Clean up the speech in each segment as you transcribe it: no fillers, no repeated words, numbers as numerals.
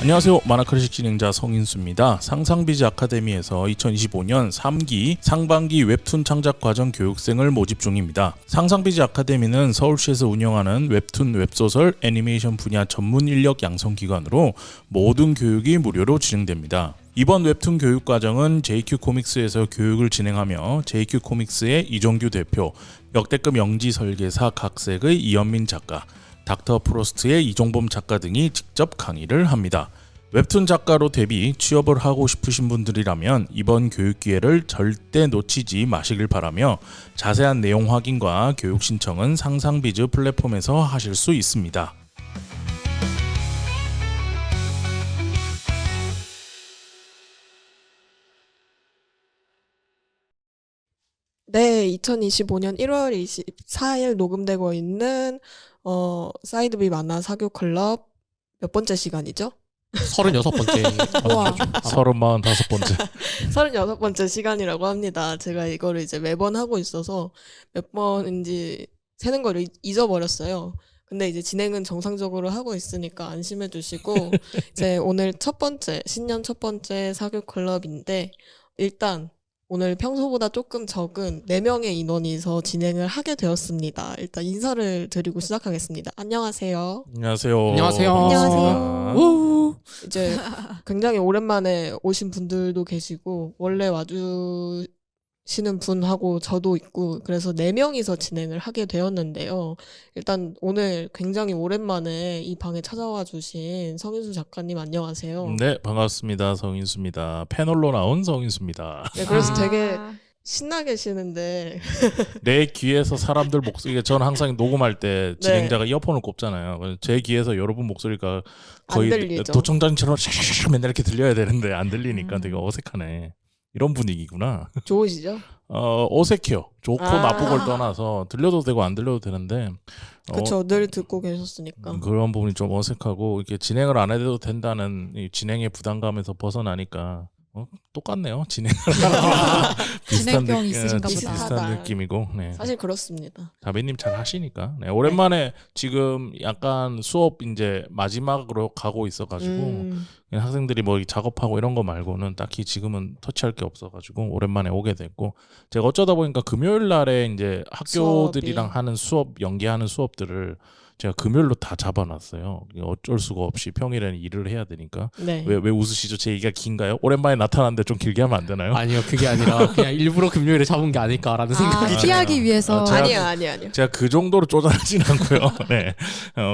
안녕하세요. 만화클래식 진행자 성인수입니다. 상상비즈 아카데미에서 2025년 3기 상반기 웹툰 창작 과정 교육생을 모집 중입니다. 상상비즈 아카데미는 서울시에서 운영하는 웹툰, 웹소설, 애니메이션 분야 전문 인력 양성 기관으로 모든 교육이 무료로 진행됩니다. 이번 웹툰 교육 과정은 JQ 코믹스에서 교육을 진행하며 JQ 코믹스의 이종규 대표, 역대급 영지 설계사 각색의 이현민 작가, 닥터 프로스트의 이종범 작가 등이 직접 강의를 합니다. 웹툰 작가로 데뷔, 취업을 하고 싶으신 분들이라면 이번 교육 기회를 절대 놓치지 마시길 바라며 자세한 내용 확인과 교육 신청은 상상비즈 플랫폼에서 하실 수 있습니다. 네, 2025년 1월 24일 녹음되고 있는 사이드비 만화 사교 클럽 몇 번째 시간이죠? 36번째. 우와. 35번째. 36번째 시간이라고 합니다. 제가 이거를 이제 매번 하고 있어서 몇 번인지 세는 거를 잊어버렸어요. 근데 이제 진행은 정상적으로 하고 있으니까 안심해 주시고 이제 오늘 신년 첫 번째 사교 클럽인데 일단 오늘 평소보다 조금 적은 4명의 인원이서 진행을 하게 되었습니다. 일단 인사를 드리고 시작하겠습니다. 안녕하세요. 안녕하세요. 안녕하세요. 반갑습니다. 이제 굉장히 오랜만에 오신 분들도 계시고 원래 와주시는 분하고 저도 있고 그래서 4명이서 진행을 하게 되었는데요. 일단 오늘 굉장히 오랜만에 이 방에 찾아와 주신 성인수 작가님 안녕하세요. 네, 반갑습니다. 성인수입니다. 패널로 나온 성인수입니다. 네, 그래서 되게 신나 계시는데 내 귀에서 사람들 목소리, 저는 항상 녹음할 때 진행자가 이어폰을 꼽잖아요. 그래서 제 귀에서 여러분 목소리가 거의 안 들리죠. 도청장처럼 샥샥 맨날 이렇게 들려야 되는데 안 들리니까 되게 어색하네. 이런 분위기구나. 좋으시죠? 어색해요. 좋고 아. 나쁘고를 떠나서 들려도 되고 안 들려도 되는데 그쵸, 늘 듣고 계셨으니까. 그런 부분이 좀 어색하고 이렇게 진행을 안 해도 된다는 이 진행의 부담감에서 벗어나니까 똑같네요. 진행병 있으신가 보다. 비슷한 느낌이고. 네. 사실 그렇습니다. 다비님 잘 하시니까. 네. 오랜만에 지금 약간 수업 이제 마지막으로 가고 있어가지고 학생들이 뭐 작업하고 이런 거 말고는 딱히 지금은 터치할 게 없어가지고 오랜만에 오게 됐고, 제가 어쩌다 보니까 금요일 날에 이제 학교들이랑 하는 수업, 연계하는 수업들을 제가 금요일로 다 잡아놨어요. 어쩔 수가 없이 평일에는 일을 해야 되니까. 네. 왜 웃으시죠? 제 얘기가 긴가요? 오랜만에 나타났는데 좀 길게 하면 안 되나요? 아니요, 그게 아니라 그냥 일부러 금요일에 잡은 게 아닐까라는 생각이. 피하기 위해서. 아니요. 제가 그 정도로 쪼잔하진 않고요. 네,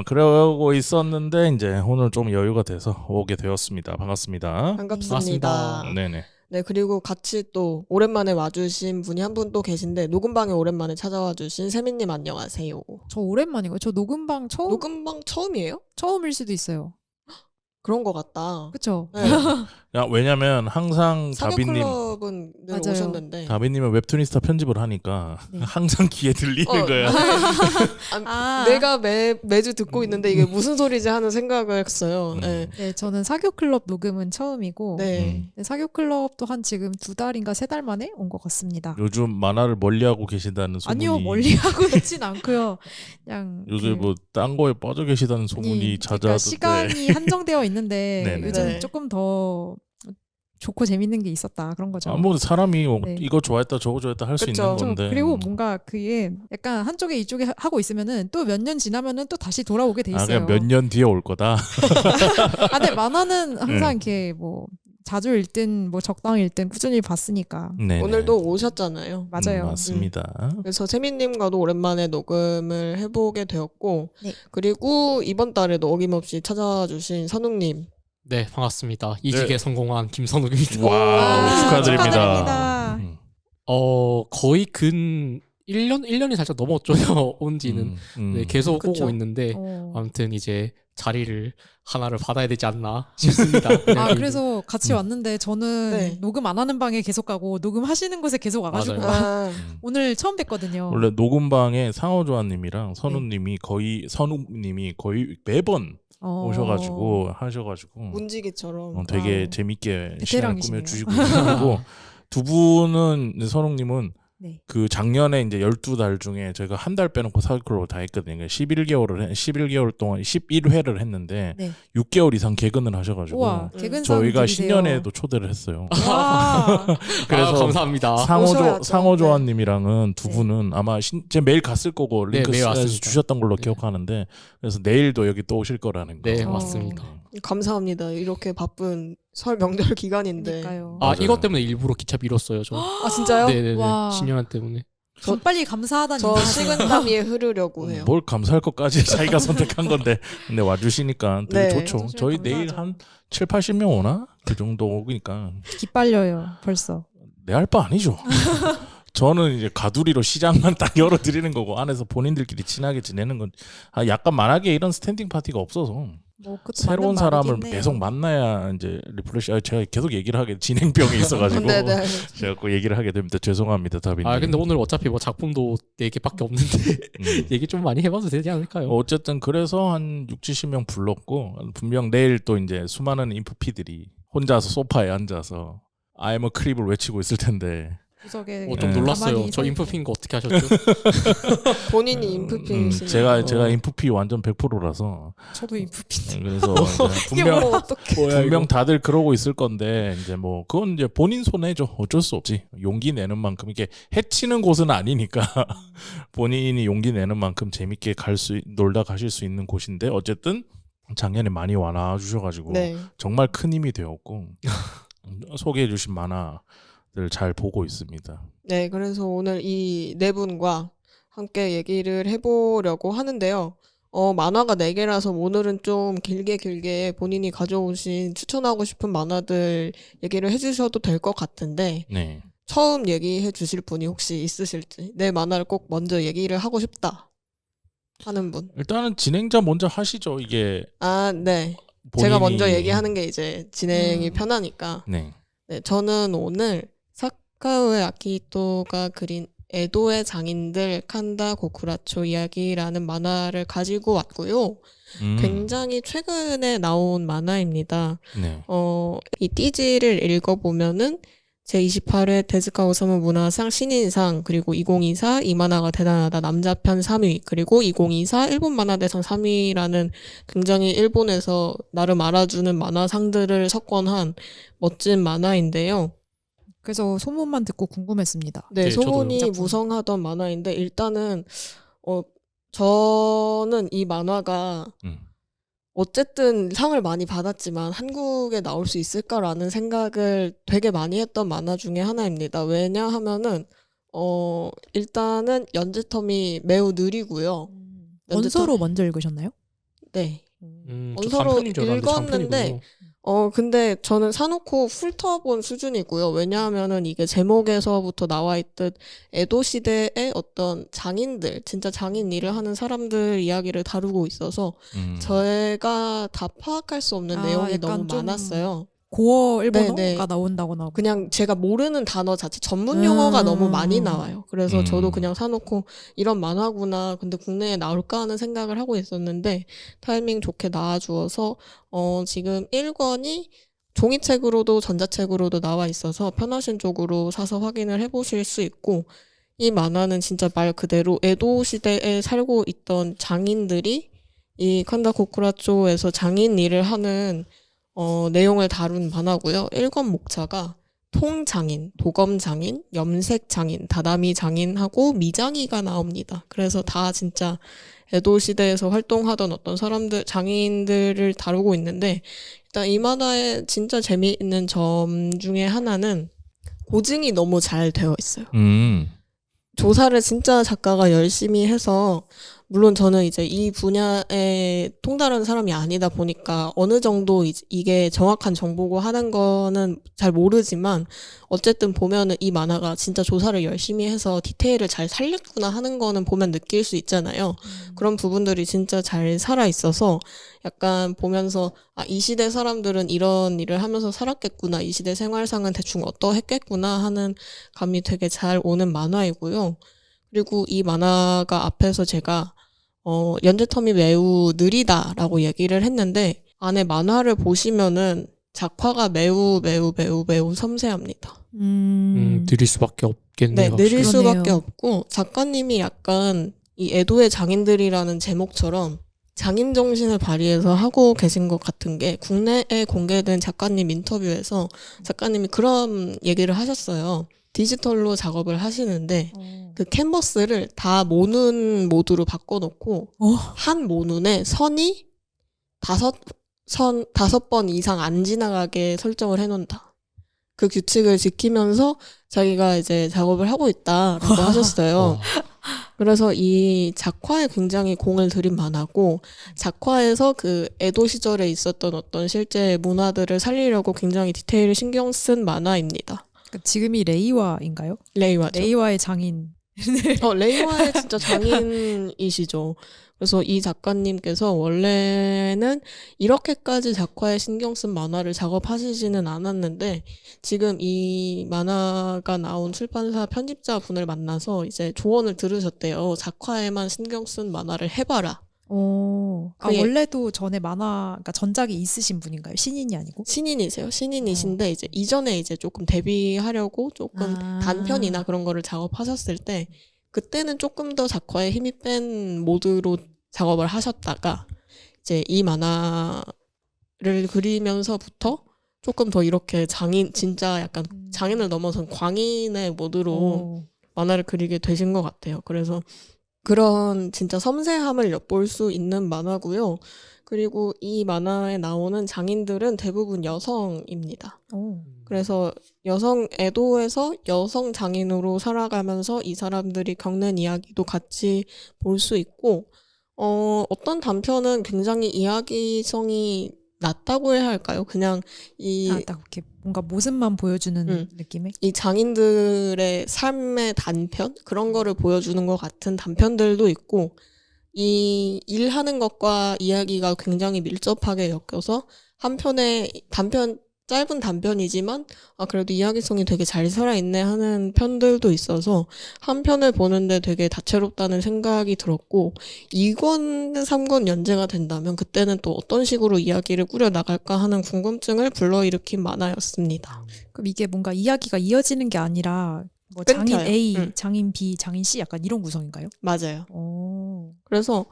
그러고 있었는데 이제 오늘 좀 여유가 돼서 오게 되었습니다. 반갑습니다. 반갑습니다. 네네. 네, 그리고 같이 또 오랜만에 와주신 분이 한 분 또 계신데 녹음방에 오랜만에 찾아와 주신 세민님 안녕하세요. 저 오랜만이고요. 저 녹음방 녹음방 처음이에요? 처음일 수도 있어요. 그런 것 같다. 그쵸? 네. 야, 왜냐면 항상 사교클럽은 늘 맞아요. 오셨는데 다비님은 웹툰이스타 편집을 하니까 네. 항상 귀에 들리는 거야. 내가 매주 듣고 있는데 이게 무슨 소리지 하는 생각을 했어요. 네. 네, 저는 사교클럽 녹음은 처음이고 네. 네, 사교클럽도 한 지금 2달인가 3달 만에 온 것 같습니다. 요즘 만화를 멀리하고 계신다는 소문이. 아니요, 멀리하고 있진 않고요. 그냥 요새 뭐 딴 거에 빠져 계시다는 소문이 그러니까 잦아도 시간이 한정되어 있는데 네네. 요즘 네. 조금 더 좋고 재밌는 게 있었다 그런 거죠. 뭐 사람이 네. 이거 좋아했다 저거 좋아했다 할 수 그쵸. 있는 그렇죠. 건데. 그리고 뭔가 그게 약간 한쪽에 이쪽에 하고 있으면은 또 몇 년 지나면은 또 다시 돌아오게 돼 있어요. 그냥 몇 년 뒤에 올 거다. 근데 만화는 항상 이렇게 뭐 자주 읽든 뭐 적당히 읽든 꾸준히 봤으니까. 네네. 오늘도 오셨잖아요. 맞아요. 맞습니다. 그래서 세민님과도 오랜만에 녹음을 해보게 되었고 네. 그리고 이번 달에도 어김없이 찾아와 주신 선웅님 네, 반갑습니다. 이직에 성공한 김선욱입니다. 와우, 축하드립니다. 축하드립니다. 음. 거의 근 1년이 살짝 넘었죠. 온 지는. 네, 계속 그쵸. 보고 있는데 어. 아무튼 이제 자리를 하나를 받아야 되지 않나 싶습니다. 그래서 같이 왔는데 저는 네. 녹음 안 하는 방에 계속 가고 녹음하시는 곳에 계속 와가지고 맞아요. 오늘 처음 뵀거든요. 원래 녹음방에 상호조아님이랑 선우님이 거의 매번 오셔가지고 하셔가지고 문지기처럼 되게 와우. 재밌게 시간을 베테랑이시네요. 꾸며주시고 계시고 두 분은 선웅님은 네. 그 작년에 이제 12달 중에 저희가 한 달 빼놓고 사이클로 다 했거든요. 11개월 동안 11회를 했는데 네. 6개월 이상 개근을 하셔가지고 우와, 개근 저희가 사람들이세요. 신년회에도 초대를 했어요. 와. 그래서 감사합니다. 오셔야죠. 상호조아님이랑은 두 네. 분은 아마 제가 메일 갔을 거고 네, 링크 메일 왔습니다. 주셨던 걸로 네. 기억하는데 그래서 내일도 여기 또 오실 거라는 거. 네, 어. 맞습니다. 감사합니다. 이렇게 바쁜 설 명절 기간인데. 그러니까요. 아, 맞아요. 이것 때문에 일부러 기차 밀었어요, 저. 아 진짜요? 네네네. 와. 신년회 때문에. 좀 빨리 감사하다니. 저 식은땀이 흐르려고 해요. 뭘 감사할 것까지 자기가 선택한 건데 근데 와주시니까 되게 네. 좋죠. 와주시면 저희 감사하죠. 내일 한 7, 80명 오나? 그 정도 오니까 기빨려요. 벌써. 내 할 바 아니죠. 저는 이제 가두리로 시장만 딱 열어드리는 거고 안에서 본인들끼리 친하게 지내는 건 약간 만약에 이런 스탠딩 파티가 없어서 뭐 그것도 새로운 맞는 사람을 말이긴 해요. 계속 만나야 이제 리프레시. 제가 계속 얘기를 하게 진행병이 있어가지고 네네. 제가 그 얘기를 하게 됩니다. 죄송합니다, 다빈님. 아, 근데 오늘 어차피 뭐 작품도 4개밖에 없는데 얘기 좀 많이 해봐도 되지 않을까요? 어쨌든 그래서 한 6, 70명 불렀고 분명 내일 또 이제 수많은 인프피들이 혼자서 소파에 앉아서 I'm a creep을 외치고 있을 텐데 구석에 좀 네. 놀랐어요. 가만히 저 서 인프피인 거 어떻게 하셨죠? 본인이 인프피이시네요. 제가 인프피 완전 100%라서 저도 인프피. 그래서 이제 이게 뭐 어떻게? 분명 다들 그러고 있을 건데 이제 뭐 그건 이제 본인 손해죠. 어쩔 수 없지. 용기 내는 만큼 이게 해치는 곳은 아니니까 본인이 용기 내는 만큼 재밌게 놀다 가실 수 있는 곳인데 어쨌든 작년에 많이 와놔 주셔가지고 네. 정말 큰 힘이 되었고 소개해주신 만화들 잘 보고 있습니다. 네, 그래서 오늘 이 네 분과 함께 얘기를 해보려고 하는데요. 만화가 4개라서 오늘은 좀 길게 본인이 가져오신 추천하고 싶은 만화들 얘기를 해주셔도 될 것 같은데 네. 처음 얘기해 주실 분이 혹시 있으실지 내 만화를 꼭 먼저 얘기를 하고 싶다 하는 분. 일단은 진행자 먼저 하시죠. 이게 아, 네. 본인이 제가 먼저 얘기하는 게 이제 진행이 편하니까. 네. 네, 저는 오늘 사카우에 아키히토가 그린 에도의 장인들 칸다 고쿠라초 이야기라는 만화를 가지고 왔고요. 굉장히 최근에 나온 만화입니다. 네. 이 띠지를 읽어보면은 제28회 데즈카 오사무 문화상 신인상, 그리고 2024 이 만화가 대단하다 남자편 3위, 그리고 2024 일본 만화대상 3위라는 굉장히 일본에서 나름 알아주는 만화상들을 석권한 멋진 만화인데요. 그래서 소문만 듣고 궁금했습니다. 네, 네, 소문이 저도 작품. 무성하던 만화인데 일단은 저는 이 만화가 어쨌든 상을 많이 받았지만 한국에 나올 수 있을까라는 생각을 되게 많이 했던 만화 중에 하나입니다. 왜냐하면은 일단은 연재텀이 매우 느리고요. 원서로 먼저 읽으셨나요? 네. 저 원서로 단편인 줄 알았는데 읽었는데 장편이군요. 근데 저는 사놓고 훑어본 수준이고요. 왜냐하면은 이게 제목에서부터 나와 있듯 에도 시대의 어떤 장인들, 진짜 장인 일을 하는 사람들 이야기를 다루고 있어서 저희가 다 파악할 수 없는 내용이 약간 너무 좀 많았어요. 고어 일본어가 네, 네. 나온다고 나오고. 그냥 제가 모르는 단어 자체 전문 용어가 너무 많이 나와요. 그래서 저도 음. 그냥 사놓고 이런 만화구나. 근데 국내에 나올까 하는 생각을 하고 있었는데 타이밍 좋게 나와주어서 지금 1권이 종이책으로도 전자책으로도 나와 있어서 편하신 쪽으로 사서 확인을 해보실 수 있고 이 만화는 진짜 말 그대로 에도 시대에 살고 있던 장인들이 이 칸다 고쿠라초에서 장인 일을 하는 내용을 다룬 만화고요. 1권 목차가 통장인, 도검장인, 염색장인, 다다미 장인하고 미장이가 나옵니다. 그래서 다 진짜 에도 시대에서 활동하던 어떤 사람들, 장인들을 다루고 있는데 일단 이 만화의 진짜 재미있는 점 중에 하나는 고증이 너무 잘 되어 있어요. 조사를 진짜 작가가 열심히 해서 물론 저는 이제 이 분야에 통달하는 사람이 아니다 보니까 어느 정도 이게 정확한 정보고 하는 거는 잘 모르지만 어쨌든 보면은 이 만화가 진짜 조사를 열심히 해서 디테일을 잘 살렸구나 하는 거는 보면 느낄 수 있잖아요. 그런 부분들이 진짜 잘 살아 있어서 약간 보면서 이 시대 사람들은 이런 일을 하면서 살았겠구나. 이 시대 생활상은 대충 어떠했겠구나 하는 감이 되게 잘 오는 만화이고요. 그리고 이 만화가 앞에서 제가 연재텀이 매우 느리다라고 얘기를 했는데 안에 만화를 보시면은 작화가 매우 섬세합니다. 드릴 수밖에 없겠네요. 느릴 확실히. 수밖에 그러네요. 없고 작가님이 약간 이 애도의 장인들이라는 제목처럼 장인 정신을 발휘해서 하고 계신 것 같은 게 국내에 공개된 작가님 인터뷰에서 작가님이 그런 얘기를 하셨어요. 디지털로 작업을 하시는데 그 캔버스를 다 모눈 모드로 바꿔놓고 한 모눈에 선이 다섯 번 이상 안 지나가게 설정을 해놓는다. 그 규칙을 지키면서 자기가 이제 작업을 하고 있다라고 하셨어요. 그래서 이 작화에 굉장히 공을 들인 만화고 작화에서 그 에도 시절에 있었던 어떤 실제 문화들을 살리려고 굉장히 디테일을 신경 쓴 만화입니다. 그러니까 지금이 레이와인가요? 레이와죠. 레이와의 장인. 레이와의 진짜 장인이시죠. 그래서 이 작가님께서 원래는 이렇게까지 작화에 신경 쓴 만화를 작업하시지는 않았는데 지금 이 만화가 나온 출판사 편집자분을 만나서 이제 조언을 들으셨대요. 작화에만 신경 쓴 만화를 해봐라. 그게- 원래도 전에 만화, 그러니까 전작이 있으신 분인가요? 신인이 아니고? 신인이세요. 신인이신데 이제 이전에 이제 조금 데뷔하려고 조금 아. 단편이나 그런 거를 작업하셨을 때 그때는 조금 더 작화에 힘이 뺀 모드로 작업을 하셨다가 이제 이 만화를 그리면서부터 조금 더 이렇게 진짜 약간 장인을 넘어선 광인의 모드로 만화를 그리게 되신 것 같아요. 그래서 그런 진짜 섬세함을 엿볼 수 있는 만화고요. 그리고 이 만화에 나오는 장인들은 대부분 여성입니다. 그래서 에도에서 여성 장인으로 살아가면서 이 사람들이 겪는 이야기도 같이 볼 수 있고 어떤 단편은 굉장히 이야기성이 낮다고 해야 할까요? 그냥 딱 이렇게 뭔가 모습만 보여주는 느낌의? 이 장인들의 삶의 단편? 그런 거를 보여주는 것 같은 단편들도 있고 이 일하는 것과 이야기가 굉장히 밀접하게 엮여서 짧은 단편이지만 그래도 이야기성이 되게 잘 살아있네 하는 편들도 있어서 한 편을 보는데 되게 다채롭다는 생각이 들었고 2권, 3권 연재가 된다면 그때는 또 어떤 식으로 이야기를 꾸려나갈까 하는 궁금증을 불러일으킨 만화였습니다. 그럼 이게 뭔가 이야기가 이어지는 게 아니라 뭐 끊겨요. 장인 A, 장인 B, 장인 C 약간 이런 구성인가요? 맞아요. 그래서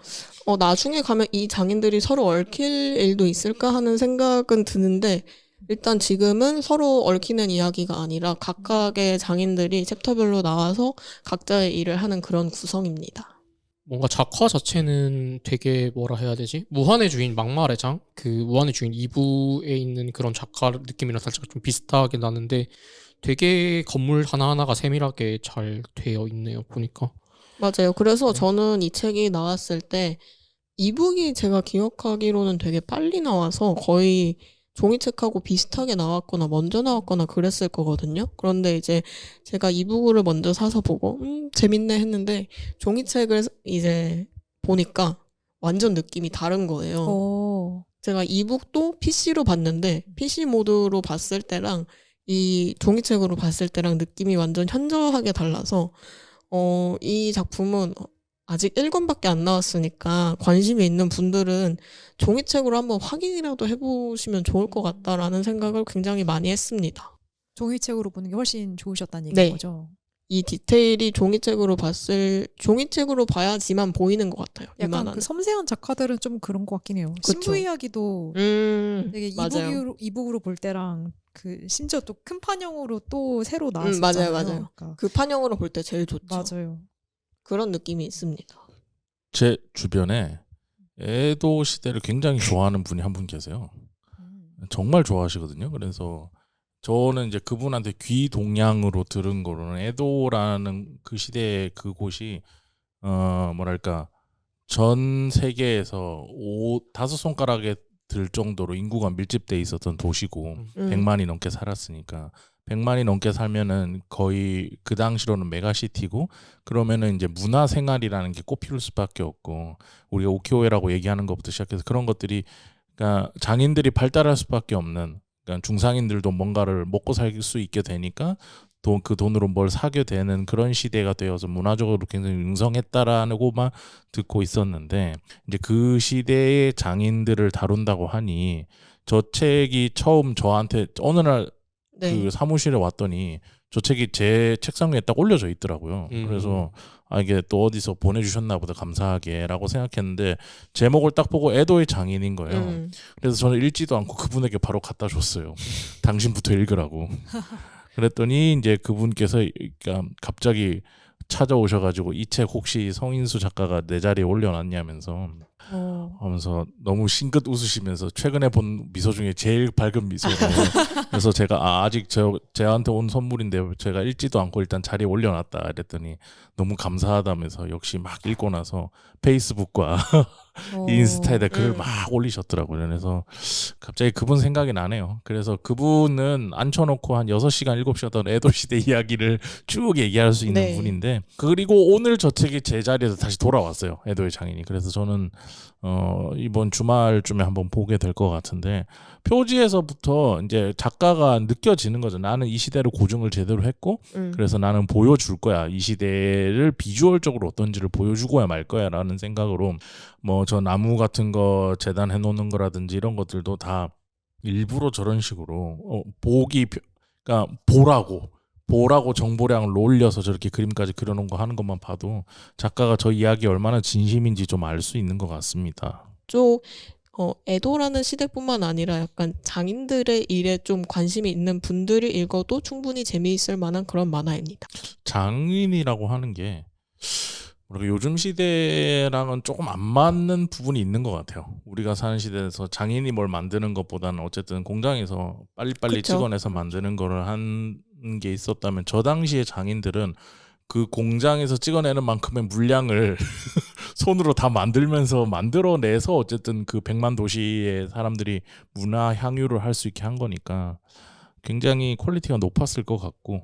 나중에 가면 이 장인들이 서로 얽힐 일도 있을까 하는 생각은 드는데 일단 지금은 서로 얽히는 이야기가 아니라 각각의 장인들이 챕터별로 나와서 각자의 일을 하는 그런 구성입니다. 뭔가 작화 자체는 되게 뭐라 해야 되지? 무한의 주인 막말의 장? 그 무한의 주인 2부에 있는 그런 작화 느낌이랑 살짝 좀 비슷하게 나는데 되게 건물 하나하나가 세밀하게 잘 되어 있네요. 보니까. 맞아요. 그래서 저는 이 책이 나왔을 때 이북이 제가 기억하기로는 되게 빨리 나와서 거의 종이책하고 비슷하게 나왔거나 먼저 나왔거나 그랬을 거거든요. 그런데 이제 제가 이북을 먼저 사서 보고 재밌네 했는데 종이책을 이제 보니까 완전 느낌이 다른 거예요. 제가 이북도 PC로 봤는데 PC 모드로 봤을 때랑 이 종이책으로 봤을 때랑 느낌이 완전 현저하게 달라서 이 작품은 아직 1권밖에 안 나왔으니까 관심이 있는 분들은 종이책으로 한번 확인이라도 해보시면 좋을 것 같다라는 생각을 굉장히 많이 했습니다. 종이책으로 보는 게 훨씬 좋으셨다는 얘기인 네. 거죠? 이 디테일이 종이책으로 봐야지만 보이는 것 같아요. 이 약간 만화는. 그 섬세한 작가들은 좀 그런 것 같긴 해요. 그쵸. 신부 이야기도 되게 맞아요. 이북으로 볼 때랑 그 심지어 또 큰 판형으로 또 새로 맞아요, 나왔었잖아요. 맞아요. 그러니까. 그 판형으로 볼 때 제일 좋죠. 맞아요. 그런 느낌이 있습니다. 제 주변에 에도 시대를 굉장히 좋아하는 분이 한 분 계세요. 정말 좋아하시거든요. 그래서 저는 이제 그분한테 귀동냥으로 들은 거로는 에도라는 그 시대의 그곳이 뭐랄까 전 세계에서 5손가락에 들 정도로 인구가 밀집돼 있었던 도시고 100만이 넘게 살았으니까 100만이 넘게 살면은 거의 그 당시로는 메가시티고 그러면은 이제 문화생활이라는 게 꼽힐 수밖에 없고 우리가 우키오에라고 얘기하는 것부터 시작해서 그런 것들이 그러니까 장인들이 발달할 수밖에 없는 그러니까 중상인들도 뭔가를 먹고 살 수 있게 되니까 그 돈으로 뭘 사게 되는 그런 시대가 되어서 문화적으로 굉장히 융성했다라고만 듣고 있었는데 이제 그 시대의 장인들을 다룬다고 하니 저 책이 처음 저한테 어느 날 그 네. 사무실에 왔더니 저 책이 제 책상 위에 딱 올려져 있더라고요. 음. 그래서 이게 또 어디서 보내주셨나 보다 감사하게라고 생각했는데 제목을 딱 보고 애도의 장인인 거예요. 그래서 저는 읽지도 않고 그분에게 바로 갖다 줬어요. 당신부터 읽으라고. 그랬더니 이제 그분께서 그러니까 갑자기 찾아오셔가지고 이 책 혹시 성인수 작가가 내 자리에 올려놨냐면서 하면서 너무 싱긋 웃으시면서 최근에 본 미소 중에 제일 밝은 미소로 그래서 제가 아직 저한테 온 선물인데 제가 읽지도 않고 일단 자리에 올려놨다 이랬더니 너무 감사하다면서 역시 막 읽고 나서 페이스북과 인스타에다 글을 막 올리셨더라고요. 그래서 갑자기 그분 생각이 나네요. 그래서 그분은 앉혀놓고 한 6시간 7시간 하던 에도시대 이야기를 쭉 얘기할 수 있는 네. 분인데 그리고 오늘 저 책이 제 자리에서 다시 돌아왔어요. 에도의 장인이. 그래서 저는 이번 주말쯤에 한번 보게 될 것 같은데 표지에서부터 이제 작가가 느껴지는 거죠. 나는 이 시대를 고증을 제대로 했고 그래서 나는 보여줄 거야. 이 시대를 비주얼적으로 어떤지를 보여주고야 말 거야 라는 생각으로 뭐 저 나무 같은 거 재단해 놓는 거라든지 이런 것들도 다 일부러 저런 식으로 그러니까 보라고 정보량을 올려서 저렇게 그림까지 그려놓은 거 하는 것만 봐도 작가가 저 이야기에 얼마나 진심인지 좀 알 수 있는 것 같습니다. 쪽 에도라는 시대뿐만 아니라 약간 장인들의 일에 좀 관심이 있는 분들이 읽어도 충분히 재미있을 만한 그런 만화입니다. 장인이라고 하는 게 요즘 시대랑은 조금 안 맞는 부분이 있는 것 같아요. 우리가 사는 시대에서 장인이 뭘 만드는 것보다는 어쨌든 공장에서 빨리빨리 그쵸. 찍어내서 만드는 거를 한 게 있었다면 저 당시의 장인들은 그 공장에서 찍어내는 만큼의 물량을 손으로 다 만들어내서 어쨌든 그 100만 도시의 사람들이 문화 향유를 할 수 있게 한 거니까 굉장히 퀄리티가 높았을 것 같고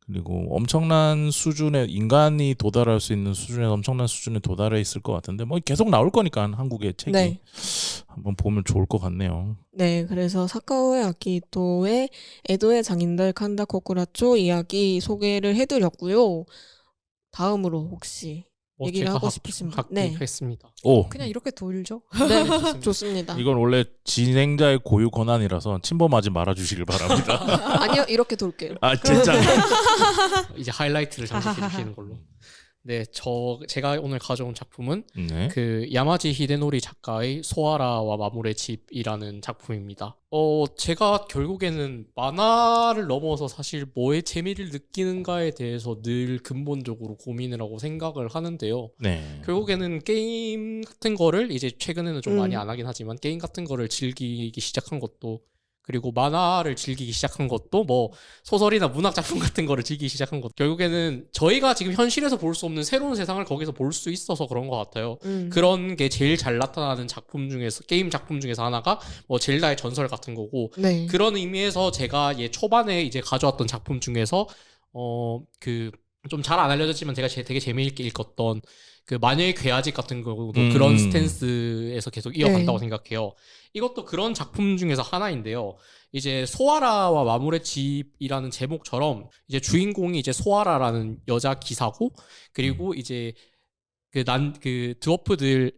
그리고 엄청난 수준의 인간이 도달할 수 있는 수준의 엄청난 수준에 도달해 있을 것 같은데 뭐 계속 나올 거니까 한국의 책이 네. 한번 보면 좋을 것 같네요. 네, 그래서 사카오의 아키히토의 에도의 장인들 칸다 코쿠라초 이야기 소개를 해드렸고요. 다음으로 혹시 얘기를 제가 하고 싶으신 분? 네. 하겠습니다. 오, 그냥 이렇게 돌죠. 네, 좋습니다. 좋습니다. 이건 원래 진행자의 고유 권한이라서 침범하지 말아주시길 바랍니다. 아니요, 이렇게 돌게요. 아 진짜. 이제 하이라이트를 장식해 주시는 걸로. 네, 제가 오늘 가져온 작품은 네. 그 야마지 히데노리 작가의 소아라와 마물의 집이라는 작품입니다. 제가 결국에는 만화를 넘어서 사실 뭐에 재미를 느끼는가에 대해서 늘 근본적으로 고민을 하고 생각을 하는데요. 네. 결국에는 게임 같은 거를 이제 최근에는 좀 많이 음. 안 하긴 하지만 게임 같은 거를 즐기기 시작한 것도 그리고 만화를 즐기기 시작한 것도 뭐 소설이나 문학 작품 같은 거를 즐기기 시작한 것도 결국에는 저희가 지금 현실에서 볼 수 없는 새로운 세상을 거기서 볼 수 있어서 그런 것 같아요. 그런 게 제일 잘 나타나는 작품 중에서 게임 작품 중에서 하나가 뭐 젤다의 전설 같은 거고 네. 그런 의미에서 제가 초반에 이제 가져왔던 작품 중에서 그 좀 잘 안 알려졌지만 제가 되게 재미있게 읽었던 그 마녀의 괴아집 같은 거도 그런 스탠스에서 계속 이어간다고 네. 생각해요. 이것도 그런 작품 중에서 하나인데요. 이제 소아라와 마물의 집이라는 제목처럼 이제 주인공이 이제 소아라라는 여자 기사고 그리고 이제 그 드워프들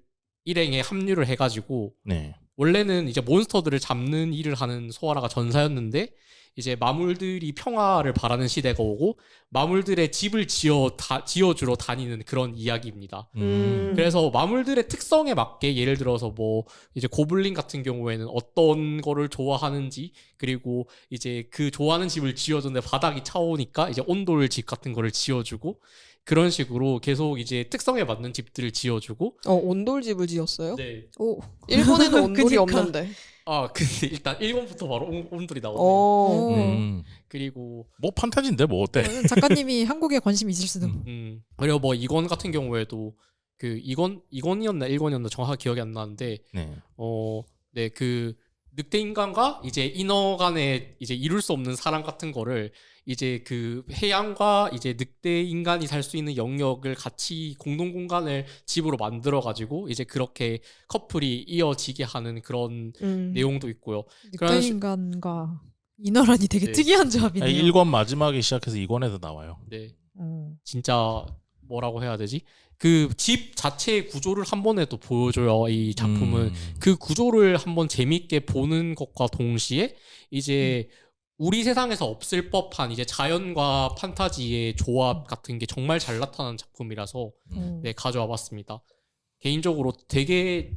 일행에 합류를 해가지고 네. 원래는 이제 몬스터들을 잡는 일을 하는 소아라가 전사였는데 이제 마물들이 평화를 바라는 시대가 오고 마물들의 집을 지어주러 다니는 그런 이야기입니다. 그래서 마물들의 특성에 맞게 예를 들어서 뭐 이제 고블린 같은 경우에는 어떤 거를 좋아하는지 그리고 이제 그 좋아하는 집을 지어줬는데 바닥이 차오니까 이제 온돌 집 같은 거를 지어주고 그런 식으로 계속 이제 특성에 맞는 집들을 지어주고 온돌집을 지었어요? 네. 오. 일본에는 온돌이 그니까. 없는데. 근데 일단 일본부터 바로 온돌이 나오네요. 오. 그리고 뭐 판타지인데 뭐 어때? 작가님이 한국에 관심이 있을 수도. 그리고 뭐 이건 같은 경우에도 그 이건이었나 일권이었나 정확하게 기억이 안 나는데 네. 네, 그 늑대 인간과 이제 인어 간의 이제 이룰 수 없는 사랑 같은 거를 이제 그 해양과 이제 늑대 인간이 살 수 있는 영역을 같이 공동 공간을 집으로 만들어 가지고 이제 그렇게 커플이 이어지게 하는 그런 내용도 있고요. 늑대 인간과 인어란이 되게 네. 특이한 조합이네요. 1권 마지막에 시작해서 2권에서 나와요. 네. 어. 진짜 뭐라고 해야 되지? 그 집 자체의 구조를 한 번에 또 보여줘요. 이 작품은 그 구조를 한번 재밌게 보는 것과 동시에 이제 우리 세상에서 없을 법한 이제 자연과 판타지의 조합 같은 게 정말 잘 나타나는 작품이라서 네, 가져와 봤습니다. 개인적으로 되게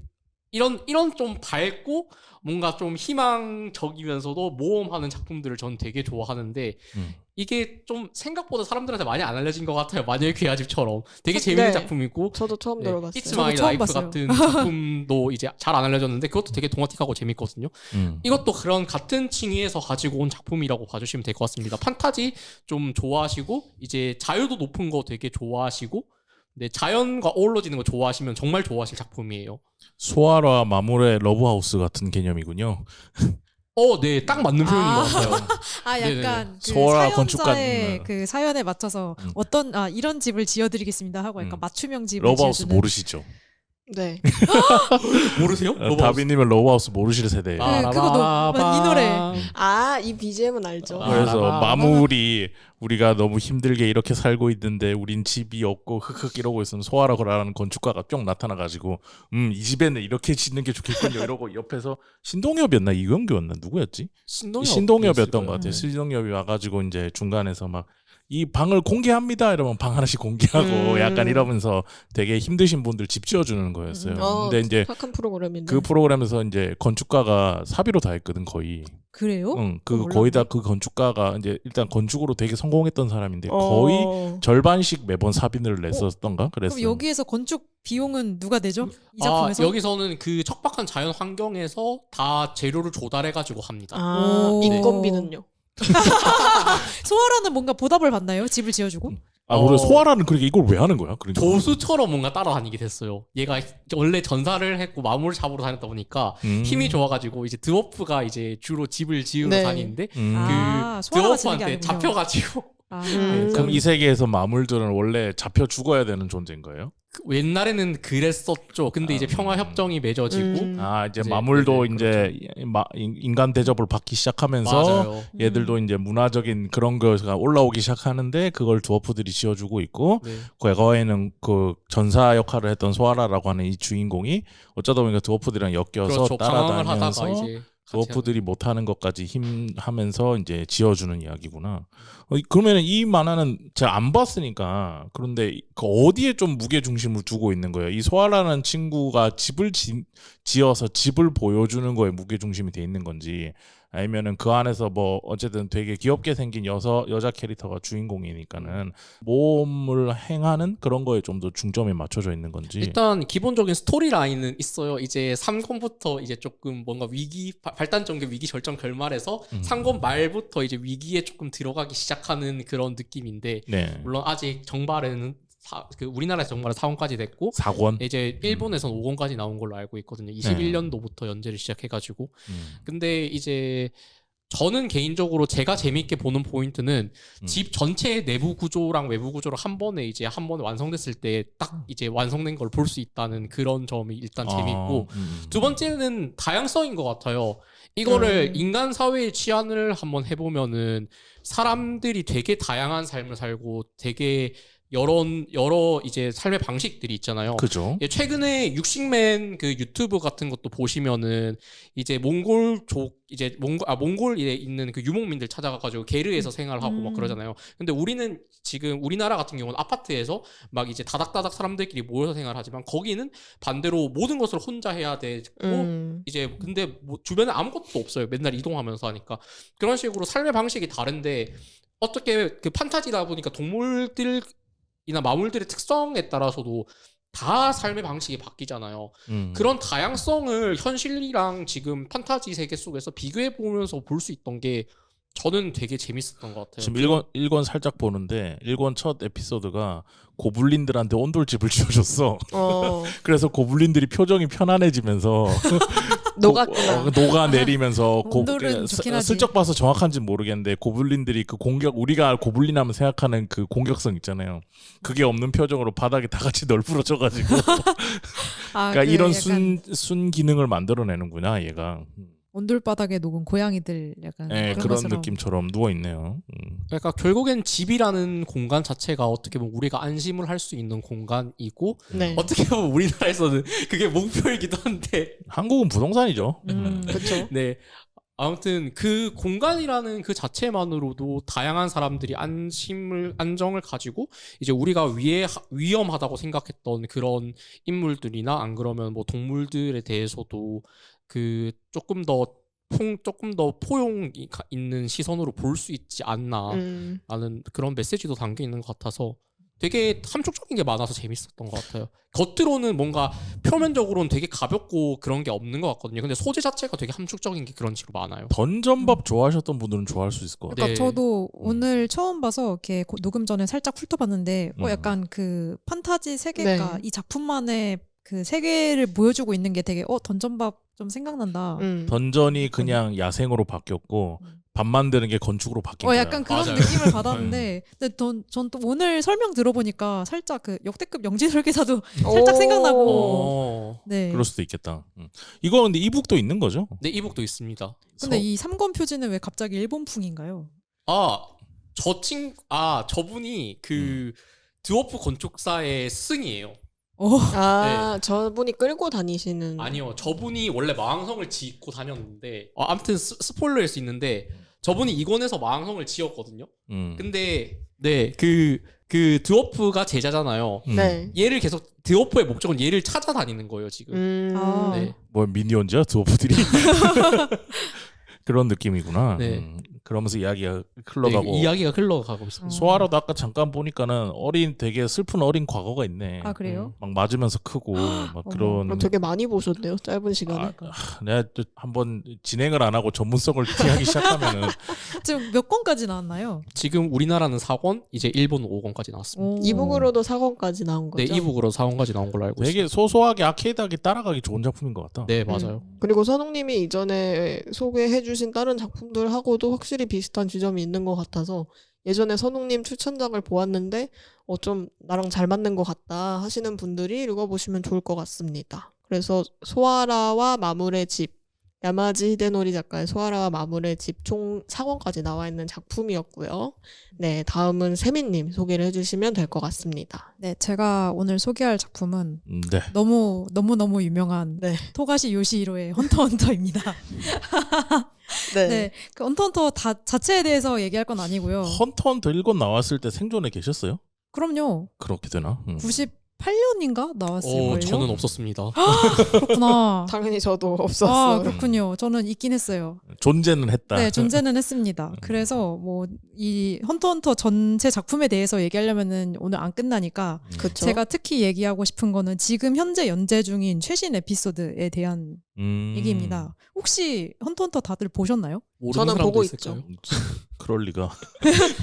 이런 좀 밝고 뭔가 좀 희망적이면서도 모험하는 작품들을 전 되게 좋아하는데 이게 좀 생각보다 사람들한테 많이 안 알려진 것 같아요. 마녀의 귀하집처럼 되게 재밌는 네. 작품이고 저도 처음 들어봤어요. It's 저도 My 처음 Life 봤어요. 같은 작품도 이제 잘 안 알려졌는데 그것도 되게 동화틱하고 재밌거든요. 이것도 그런 같은 층위에서 가지고 온 작품이라고 봐주시면 될 것 같습니다. 판타지 좀 좋아하시고 이제 자유도 높은 거 되게 좋아하시고 네, 자연과 어우러지는 거 좋아하시면 정말 좋아하실 작품이에요. 소아라 마무레 러브하우스 같은 개념이군요. 네, 딱 맞는 표현인 것 같아요. 아 네네네. 약간 그 소라 사연자의 건축가는 그 사연에 맞춰서 어떤 이런 집을 지어드리겠습니다 하고 약간 맞춤형 집을 러브하우스 지어주는 모르시죠? 네. 모르세요? 다비님은 러브하우스 모르실 세대예요. 그거 너무 이 노래. 이 BGM은 알죠. 그래서 마무리 우리가 너무 힘들게 이렇게 살고 있는데 우린 집이 없고 흑흑 이러고 있으면 소아라라는 건축가가 쭉 나타나가지고 이 집에는 이렇게 짓는 게 좋겠군요 이러고 옆에서 신동엽이었나 이광규였나 누구였지? 신동엽이었던 것 같아요. 신동엽이 와가지고 이제 중간에서 막 이 방을 공개합니다 이러면 방 하나씩 공개하고 약간 이러면서 되게 힘드신 분들 집 지어주는 거였어요. 근데 이제 착한 프로그램인데. 그 프로그램에서 이제 건축가가 사비로 다 했거든 거의. 그래요? 그 거의 다 그 건축가가 이제 일단 건축으로 되게 성공했던 사람인데 거의 절반씩 매번 사비를 냈었던가 그랬어요. 그럼 여기에서 건축 비용은 누가 내죠? 이 작품에서? 여기서는 그 척박한 자연 환경에서 다 재료를 조달해가지고 합니다. 인건비는요? 소아라는 뭔가 보답을 받나요? 집을 지어주고? 우리 소아라는 그러니까 이걸 왜 하는 거야? 그러니까. 조수처럼 뭔가 따라다니게 됐어요. 얘가 원래 전사를 했고 마물을 잡으러 다녔다 보니까 힘이 좋아가지고 이제 드워프가 이제 주로 집을 지으러 다니는데 소아라가 쓰는 게 드워프한테 아니군요. 잡혀가지고 그럼 이 세계에서 마물들은 원래 잡혀 죽어야 되는 존재인 거예요? 옛날에는 그랬었죠. 근데 이제 평화 협정이 맺어지고 이제 마물도 이제 인간 대접을 받기 시작하면서 맞아요. 얘들도 이제 문화적인 그런 거가 올라오기 시작하는데 그걸 드워프들이 지어주고 있고 과거에는 그 전사 역할을 했던 소아라라고 하는 이 주인공이 어쩌다 보니까 드워프들이랑 엮여서 그렇죠. 방황을 따라다니면서 하다가 이제 드워프들이 못하는 것까지 힘하면서 이제 지어주는 이야기구나. 그러면 이 만화는 제가 안 봤으니까 그런데 그 어디에 좀 무게 중심을 두고 있는 거예요? 이 소아라는 친구가 집을 지어서 집을 보여주는 거에 무게 중심이 돼 있는 건지 아니면은 그 안에서 뭐 어쨌든 되게 귀엽게 생긴 여자 캐릭터가 주인공이니까는 모험을 행하는 그런 거에 좀 더 중점이 맞춰져 있는 건지. 일단 기본적인 스토리 라인은 있어요. 이제 3권부터 이제 조금 뭔가 발단 전개 위기 절정 결말에서 3권 말부터 이제 위기에 조금 들어가기 시작하는 그런 느낌인데 물론 아직 정발에는 우리나라에서 정발은 4권까지 됐고 4권? 이제 일본에서는 5권까지 나온 걸로 알고 있거든요. 21년도부터 연재를 시작해가지고 근데 이제 저는 개인적으로 제가 재밌게 보는 포인트는 집 전체의 내부 구조랑 외부 구조를 한 번에 완성됐을 때 딱 이제 완성된 걸 볼 수 있다는 그런 점이 일단 재밌고 두 번째는 다양성인 것 같아요. 이거를 인간 사회의 치안을 한번 해보면은 사람들이 되게 다양한 삶을 살고 되게 여러 이제 삶의 방식들이 있잖아요. 그죠. 최근에 육식맨 그 유튜브 같은 것도 보시면은 이제 몽골에 있는 그 유목민들 찾아가가지고 게르에서 생활하고 막 그러잖아요. 근데 우리는 지금 우리나라 같은 경우는 아파트에서 막 이제 다닥다닥 사람들끼리 모여서 생활하지만 거기는 반대로 모든 것을 혼자 해야 되고 이제 근데 뭐 주변에 아무것도 없어요. 맨날 이동하면서 하니까 그런 식으로 삶의 방식이 다른데 어떻게 그 판타지다 보니까 동물들 이나 마물들의 특성에 따라서도 다 삶의 방식이 바뀌잖아요. 그런 다양성을 현실이랑 지금 판타지 세계 속에서 비교해 보면서 볼 수 있던 게 저는 되게 재밌었던 것 같아요. 지금 1권 살짝 보는데 1권 첫 에피소드가 고블린들한테 온돌집을 지어줬어. 그래서 고블린들이 표정이 편안해지면서 녹아내리면서 온돌은 좋긴 하지. 슬쩍 봐서 정확한지는 모르겠는데 고블린들이 그 우리가 고블린 하면 생각하는 그 공격성 있잖아요. 그게 없는 표정으로 바닥에 다 같이 널브러져가지고 그러니까 이런 순 기능을 만들어내는구나 얘가. 온돌바닥에 녹은 고양이들 약간 그런 것처럼. 느낌처럼 누워있네요. 그러니까 결국엔 집이라는 공간 자체가 어떻게 보면 우리가 안심을 할 수 있는 공간이고 어떻게 보면 우리나라에서는 그게 목표이기도 한데 한국은 부동산이죠. 그렇죠. 네. 아무튼 그 공간이라는 그 자체만으로도 다양한 사람들이 안정을 가지고 이제 우리가 위험하다고 생각했던 그런 인물들이나 안 그러면 뭐 동물들에 대해서도 그 조금 더 포용 있는 시선으로 볼 수 있지 않나 라는 그런 메시지도 담겨 있는 것 같아서 되게 함축적인 게 많아서 재밌었던 것 같아요. 겉으로는 뭔가 표면적으로는 되게 가볍고 그런 게 없는 것 같거든요. 근데 소재 자체가 되게 함축적인 게 그런 식으로 많아요. 던전밥 좋아하셨던 분들은 좋아할 수 있을 것 같아요. 그러니까 네. 저도 오늘 처음 봐서 이렇게 녹음 전에 살짝 훑어봤는데 약간 그 판타지 세계가 네. 이 작품만의 그 세계를 보여주고 있는 게 되게 던전밥 좀 생각난다. 던전이 그냥 야생으로 바뀌었고 밥 만드는 게 건축으로 바뀐 거야. 약간 그런 맞아요. 느낌을 받았는데 근데 전 또 오늘 설명 들어보니까 살짝 그 역대급 영지설계사도 살짝 생각나고 네. 그럴 수도 있겠다. 이거 근데 이북도 있는 거죠? 네, 이북도 있습니다. 근데 이 3권 표지는 왜 갑자기 일본풍인가요? 저분이 그 드워프 건축사의 스승이에요. 저분이 끌고 다니시는. 아니요, 저분이 원래 마왕성을 짓고 다녔는데, 아무튼 스포일러일 수 있는데, 저분이 이권에서 마왕성을 지었거든요. 근데 네, 그 드워프가 제자잖아요. 네. 얘를 계속 드워프의 목적은 얘를 찾아다니는 거예요 지금. 네. 뭐 미니언즈야 드워프들이? 그런 느낌이구나. 네. 그러면서 이야기가 흘러가고. 네, 이야기가 흘러가고 있습니다. 소아로도 아까 잠깐 보니까는 되게 슬픈 어린 과거가 있네. 아 그래요? 막 맞으면서 크고 막 그런. 그럼 되게 많이 보셨네요. 짧은 시간에. 내가 또 한번 진행을 안 하고 전문성을 티하기 시작하면은 지금 몇 권까지 나왔나요? 지금 우리나라는 4권, 이제 일본은 5권까지 나왔습니다. 이북으로도 4권까지 나온 거죠. 네, 이북으로 4권까지 나온 걸로 알고 되게 있습니다. 소소하게 아케이드하게 따라가기 좋은 작품인 것 같다. 네, 맞아요. 그리고 선웅님이 이전에 소개해주신 다른 작품들하고도 확실히 비슷한 지점이 있는 것 같아서 예전에 선웅님 추천작을 보았는데 좀 나랑 잘 맞는 것 같다 하시는 분들이 읽어보시면 좋을 것 같습니다. 그래서 소아라와 마물의 집, 야마지 히데노리 작가의 소아라와 마물의 집 총 4권까지 나와 있는 작품이었고요. 네, 다음은 세민님 소개를 해주시면 될 것 같습니다. 네, 제가 오늘 소개할 작품은 네. 너무 유명한 네. 토가시 요시히로의 헌터헌터입니다. 네, 그 헌터헌터 자체에 대해서 얘기할 건 아니고요. 헌터 읽고 나왔을 때 생존에 계셨어요? 그럼요. 그렇게 되나? 98년인가 나왔을걸요? 저는 없었습니다. 그렇구나. 당연히 저도 없었어요. 그렇군요. 저는 있긴 했어요. 존재는 했다. 네, 존재는 했습니다. 그래서 뭐 이 헌터헌터 전체 작품에 대해서 얘기하려면은 오늘 안 끝나니까 그쵸? 제가 특히 얘기하고 싶은 거는 지금 현재 연재 중인 최신 에피소드에 대한 얘기입니다. 혹시 헌터헌터 다들 보셨나요? 모르는 저는 사람도 보고 있을까요? 그럴 리가.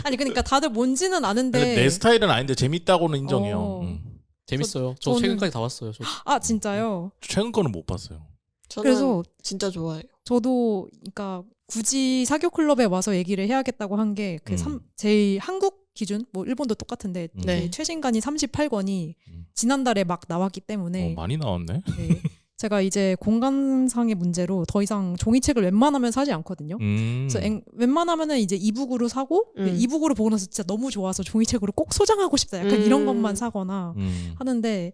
아니 그러니까 다들 뭔지는 아는데 내 스타일은 아닌데 재밌다고는 인정해요. 어. 재밌어요. 저 저는- 최근까지 다 봤어요. 아 진짜요? 최근 거는 못 봤어요. 저는 그래서 진짜 좋아해요. 저도 그러니까 굳이 사교 클럽에 와서 얘기를 해야겠다고 한 게 그 제일 한국 기준 뭐 일본도 똑같은데 네. 최신간이 38권이 지난달에 막 나왔기 때문에 많이 나왔네. 네. 제가 이제 공간상의 문제로 더 이상 종이책을 웬만하면 사지 않거든요. 그래서 웬만하면은 이제 이북으로 사고 이북으로 보고 나서 진짜 너무 좋아서 종이책으로 꼭 소장하고 싶다. 약간 이런 것만 사거나 하는데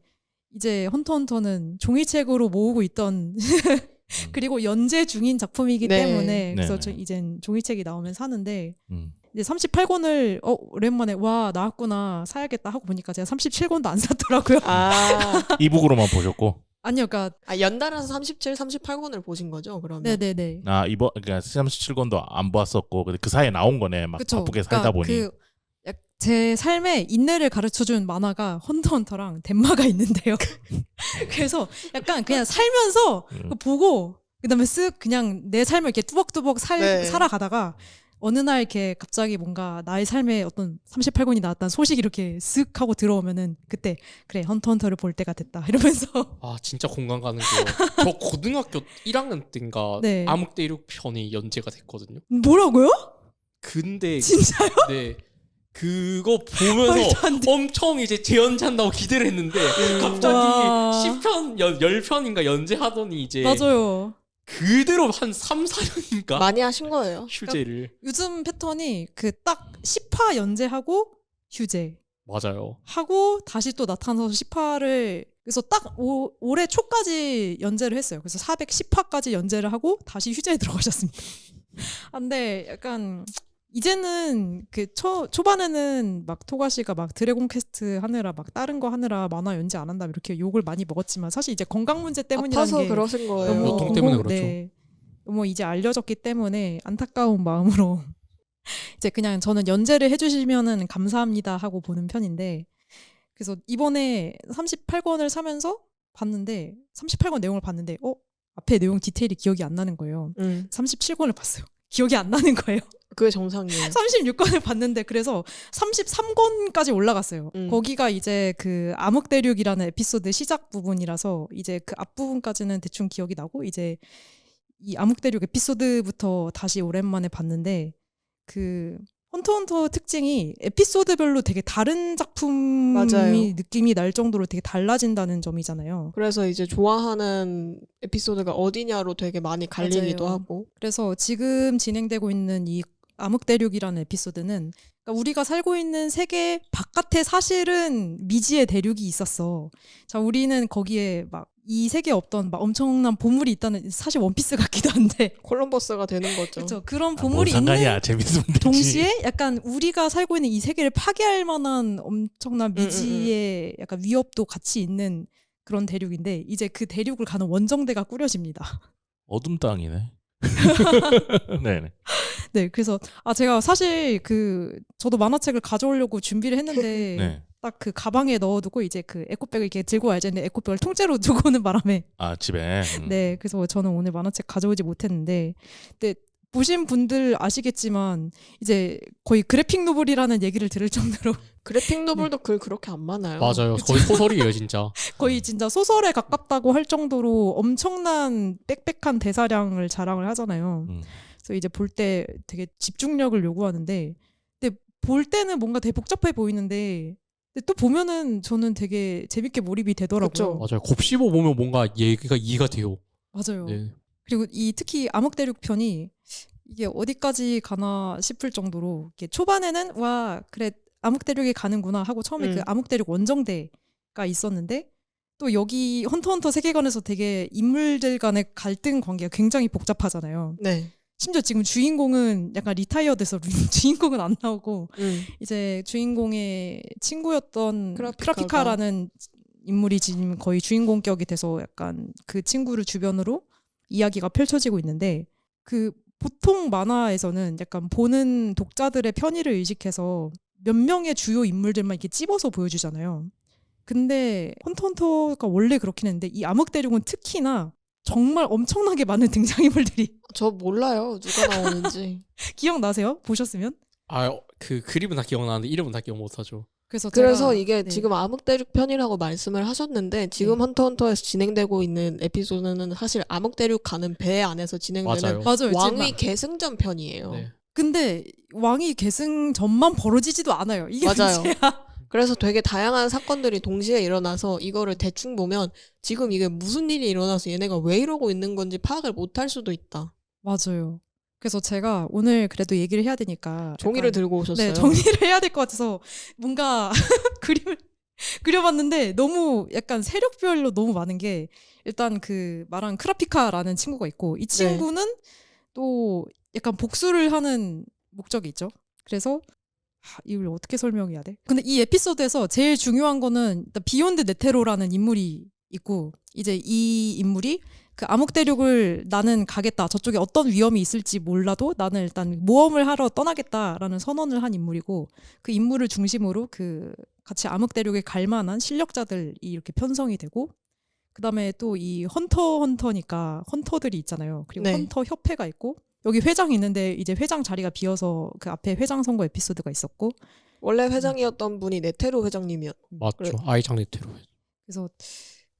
이제 헌터헌터는 종이책으로 모으고 있던 그리고 연재 중인 작품이기 네. 때문에 그래서 네네. 이젠 종이책이 나오면 사는데 이제 이제 38권을 오랜만에 와 나왔구나 사야겠다 하고 보니까 제가 37권도 안 샀더라고요. 이북으로만 보셨고. 아니요, 그러니까 연달아서 37, 38권을 보신 거죠? 그러면. 네네네. 이번 그러니까 37권도 안 봤었고 근데 그 사이에 나온 거네. 막 그쵸. 바쁘게 살다 보니. 제 삶의 인내를 가르쳐준 만화가 헌터헌터랑 덴마가 있는데요. 그래서 약간 그냥 살면서 그거 보고 그다음에 쓱 그냥 내 삶을 이렇게 뚜벅뚜벅 네. 살아가다가 어느 날 이렇게 갑자기 뭔가 나의 삶에 어떤 38권이 나왔다는 소식이 이렇게 쓱 하고 들어오면은 그때 그래 헌터헌터를 볼 때가 됐다 이러면서 아 진짜 공감 가는 게요. 저 고등학교 1학년 때인가 네. 암흑대륙편이 연재가 됐거든요. 뭐라고요? 근데 진짜요? 네. 그거 말도 보면서 안 돼. 엄청 이제 재연재한다고 기대를 했는데 갑자기 와. 10편, 10편인가 연재하더니 이제 맞아요. 그대로 한 3, 4년인가 많이 하신 거예요. 휴재를. 요즘 패턴이 그 딱 10화 연재하고 휴재 맞아요. 하고 다시 또 나타나서 10화를 그래서 딱 올해 초까지 연재를 했어요. 그래서 410화까지 연재를 하고 다시 휴재에 들어가셨습니다. 근데 약간 이제는 그 초반에는 막 토가시가 막 드래곤 퀘스트 하느라 막 다른 거 하느라 만화 연재 안 한다 이렇게 욕을 많이 먹었지만 사실 이제 건강 문제 때문이라는 아파서 게 그러신 거예요. 너무 보통 때문에 그렇죠. 네, 너무 이제 알려졌기 때문에 안타까운 마음으로 이제 그냥 저는 연재를 해주시면은 감사합니다 하고 보는 편인데 그래서 이번에 38권을 사면서 봤는데 38권 내용을 봤는데 앞에 내용 디테일이 기억이 안 나는 거예요. 37권을 봤어요. 기억이 안 나는 거예요. 그게 정상이에요. 36권을 봤는데 그래서 33권까지 올라갔어요. 거기가 이제 그 암흑대륙이라는 에피소드 시작 부분이라서 이제 그 앞부분까지는 대충 기억이 나고 이제 이 암흑대륙 에피소드부터 다시 오랜만에 봤는데 그 헌터헌터 특징이 에피소드별로 되게 다른 작품이 맞아요. 느낌이 날 정도로 되게 달라진다는 점이잖아요. 그래서 이제 좋아하는 에피소드가 어디냐로 되게 많이 갈리기도 맞아요. 하고. 그래서 지금 진행되고 있는 이 암흑대륙이라는 에피소드는 그러니까 우리가 살고 있는 세계 바깥에 사실은 미지의 대륙이 있었어. 자, 우리는 거기에 막 이 세계에 없던 막 엄청난 보물이 있다는 사실 원피스 같기도 한데 콜럼버스가 되는 거죠. 그렇죠. 그런 뭔 보물이 있는 상관이야. 재밌으면 되지. 동시에 약간 우리가 살고 있는 이 세계를 파괴할 만한 엄청난 미지의 약간 위협도 같이 있는 그런 대륙인데 이제 그 대륙을 가는 원정대가 꾸려집니다. 어둠 땅이네. 네네. 네, 그래서 제가 사실 저도 만화책을 가져오려고 준비를 했는데 네. 딱 그 가방에 넣어두고 이제 그 에코백을 이렇게 들고 와야지 했는데 에코백을 통째로 두고 오는 바람에 아 집에. 네, 그래서 저는 오늘 만화책 가져오지 못했는데 근데 보신 분들 아시겠지만 이제 거의 그래픽 노블이라는 얘기를 들을 정도로 그래픽 노블도 글 그렇게 안 많아요. 맞아요. 거의 소설이에요, 진짜. 거의 진짜 소설에 가깝다고 할 정도로 엄청난 빽빽한 대사량을 자랑을 하잖아요. 그래서 이제 볼 때 되게 집중력을 요구하는데 근데 볼 때는 뭔가 되게 복잡해 보이는데 근데 또 보면은 저는 되게 재밌게 몰입이 되더라고요. 그쵸. 맞아요. 곱씹어 보면 뭔가 얘기가 이해가 돼요. 맞아요. 네. 그리고 특히 암흑대륙 편이 이게 어디까지 가나 싶을 정도로 이렇게 초반에는 와 그래 암흑대륙에 가는구나 하고 처음에 그 암흑대륙 원정대가 있었는데 또 여기 헌터헌터 세계관에서 되게 인물들 간의 갈등 관계가 굉장히 복잡하잖아요. 네. 심지어 지금 주인공은 약간 리타이어돼서 주인공은 안 나오고 이제 주인공의 친구였던 크라피카라는 인물이 지금 거의 주인공격이 돼서 약간 그 친구를 주변으로 이야기가 펼쳐지고 있는데 그 보통 만화에서는 약간 보는 독자들의 편의를 의식해서 몇 명의 주요 인물들만 이렇게 찝어서 보여주잖아요. 근데 헌터헌터가 원래 그렇긴 했는데 이 암흑대륙은 특히나 정말 엄청나게 많은 등장인물들이 저 몰라요. 누가 나오는지. 기억나세요? 보셨으면? 그 그림은 다 기억나는데 이름은 다 기억 못하죠. 그래서 이게 네. 지금 암흑대륙 편이라고 말씀을 하셨는데 지금 헌터헌터에서 진행되고 있는 에피소드는 사실 암흑대륙 가는 배 안에서 진행되는 맞아요. 왕위 계승전 편이에요. 네. 근데 왕위 계승 전만 벌어지지도 않아요. 이게 맞아요. 문제야. 그래서 되게 다양한 사건들이 동시에 일어나서 이거를 대충 보면 지금 이게 무슨 일이 일어나서 얘네가 왜 이러고 있는 건지 파악을 못할 수도 있다. 맞아요. 그래서 제가 오늘 그래도 얘기를 해야 되니까 종이를 약간, 들고 오셨어요. 네, 정리를 해야 될 것 같아서 뭔가 그림을 그려봤는데 너무 약간 세력별로 너무 많은 게 일단 그 말한 크라피카라는 친구가 있고 이 친구는 또 약간 복수를 하는 목적이 있죠. 그래서 이걸 어떻게 설명해야 돼? 근데 이 에피소드에서 제일 중요한 거는 일단 비욘드 네테로라는 인물이 있고 이제 이 인물이 그 암흑대륙을 나는 가겠다. 저쪽에 어떤 위험이 있을지 몰라도 나는 일단 모험을 하러 떠나겠다라는 선언을 한 인물이고 그 인물을 중심으로 그 같이 암흑대륙에 갈 만한 실력자들이 이렇게 편성이 되고 그다음에 또 이 헌터니까 헌터들이 있잖아요. 그리고 헌터 협회가 있고 여기 회장이 있는데 이제 회장 자리가 비어서 그 앞에 회장 선거 에피소드가 있었고 원래 회장이었던 분이 네테로 회장님이었. 맞죠. 그래. 아이장 네테로. 그래서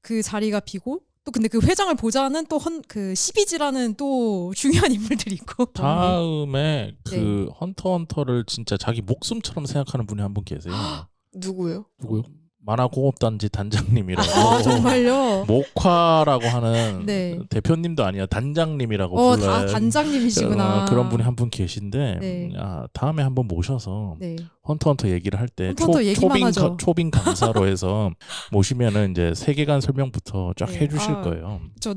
그 자리가 비고 또 근데 그 회장을 보자는 또 그 시비지라는 또 중요한 인물들이 있고 다음에 그 헌터헌터를 진짜 자기 목숨처럼 생각하는 분이 한 분 계세요. 누구요? 누구요? 만화 공업단지 단장님이라고 아 정말요? 목화라고 하는 네. 대표님도 아니야 단장님이라고 다 불러요. 단장님이시구나. 그런 분이 한 분 계신데 네. 다음에 한번 모셔서 네. 헌터 얘기를 할 때 헌터 얘기만 하죠. 초빙 강사로 해서 모시면은 이제 세계관 설명부터 쫙 네. 해주실 거예요. 저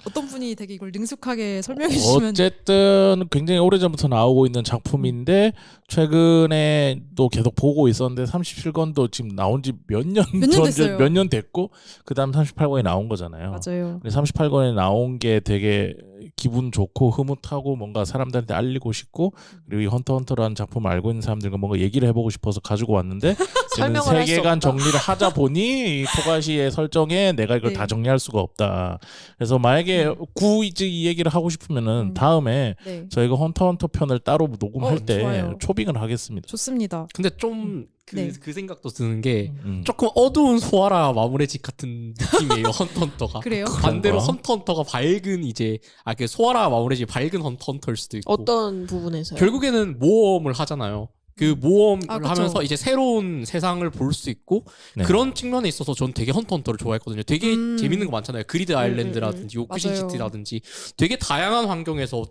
어떤 분이 되게 이걸 능숙하게 설명해 주시면 어쨌든 굉장히 오래전부터 나오고 있는 작품인데 최근에 또 계속 보고 있었는데 37권도 지금 나온 지 몇 년 됐어요. 몇 년 됐고 그다음 38권이 나온 거잖아요. 맞아요. 38권에 나온 게 되게 기분 좋고 흐뭇하고 뭔가 사람들한테 알리고 싶고 그리고 이 헌터라는 작품을 알고 있는 사람들과 뭔가 얘기를 해보고 싶어서 가지고 왔는데 설명을 할수 세계관 없다. 정리를 하자 보니 이 토가시의 설정에 내가 이걸 네. 다 정리할 수가 없다. 그래서 만약에 굳이 이 얘기를 하고 싶으면은 다음에 네. 저희가 헌터 편을 따로 녹음할 때 좋아요. 초빙을 하겠습니다. 좋습니다. 근데 좀 네. 그 생각도 드는 게 음. 조금 어두운 소아라 마무리 집 같은 느낌이에요. 헌터가. 그래요? 반대로 그런가? 헌터가 밝은 이제 그 소아라 마무리 집 밝은 헌터일 수도 있고. 어떤 부분에서요? 결국에는 모험을 하잖아요. 그 모험을 그쵸. 하면서 이제 새로운 세상을 볼 수 있고 네. 그런 측면에 있어서 전 되게 헌터를 좋아했거든요. 되게 재밌는 거 많잖아요. 그리드 아일랜드라든지 오크신 맞아요. 시티라든지 되게 다양한 환경에서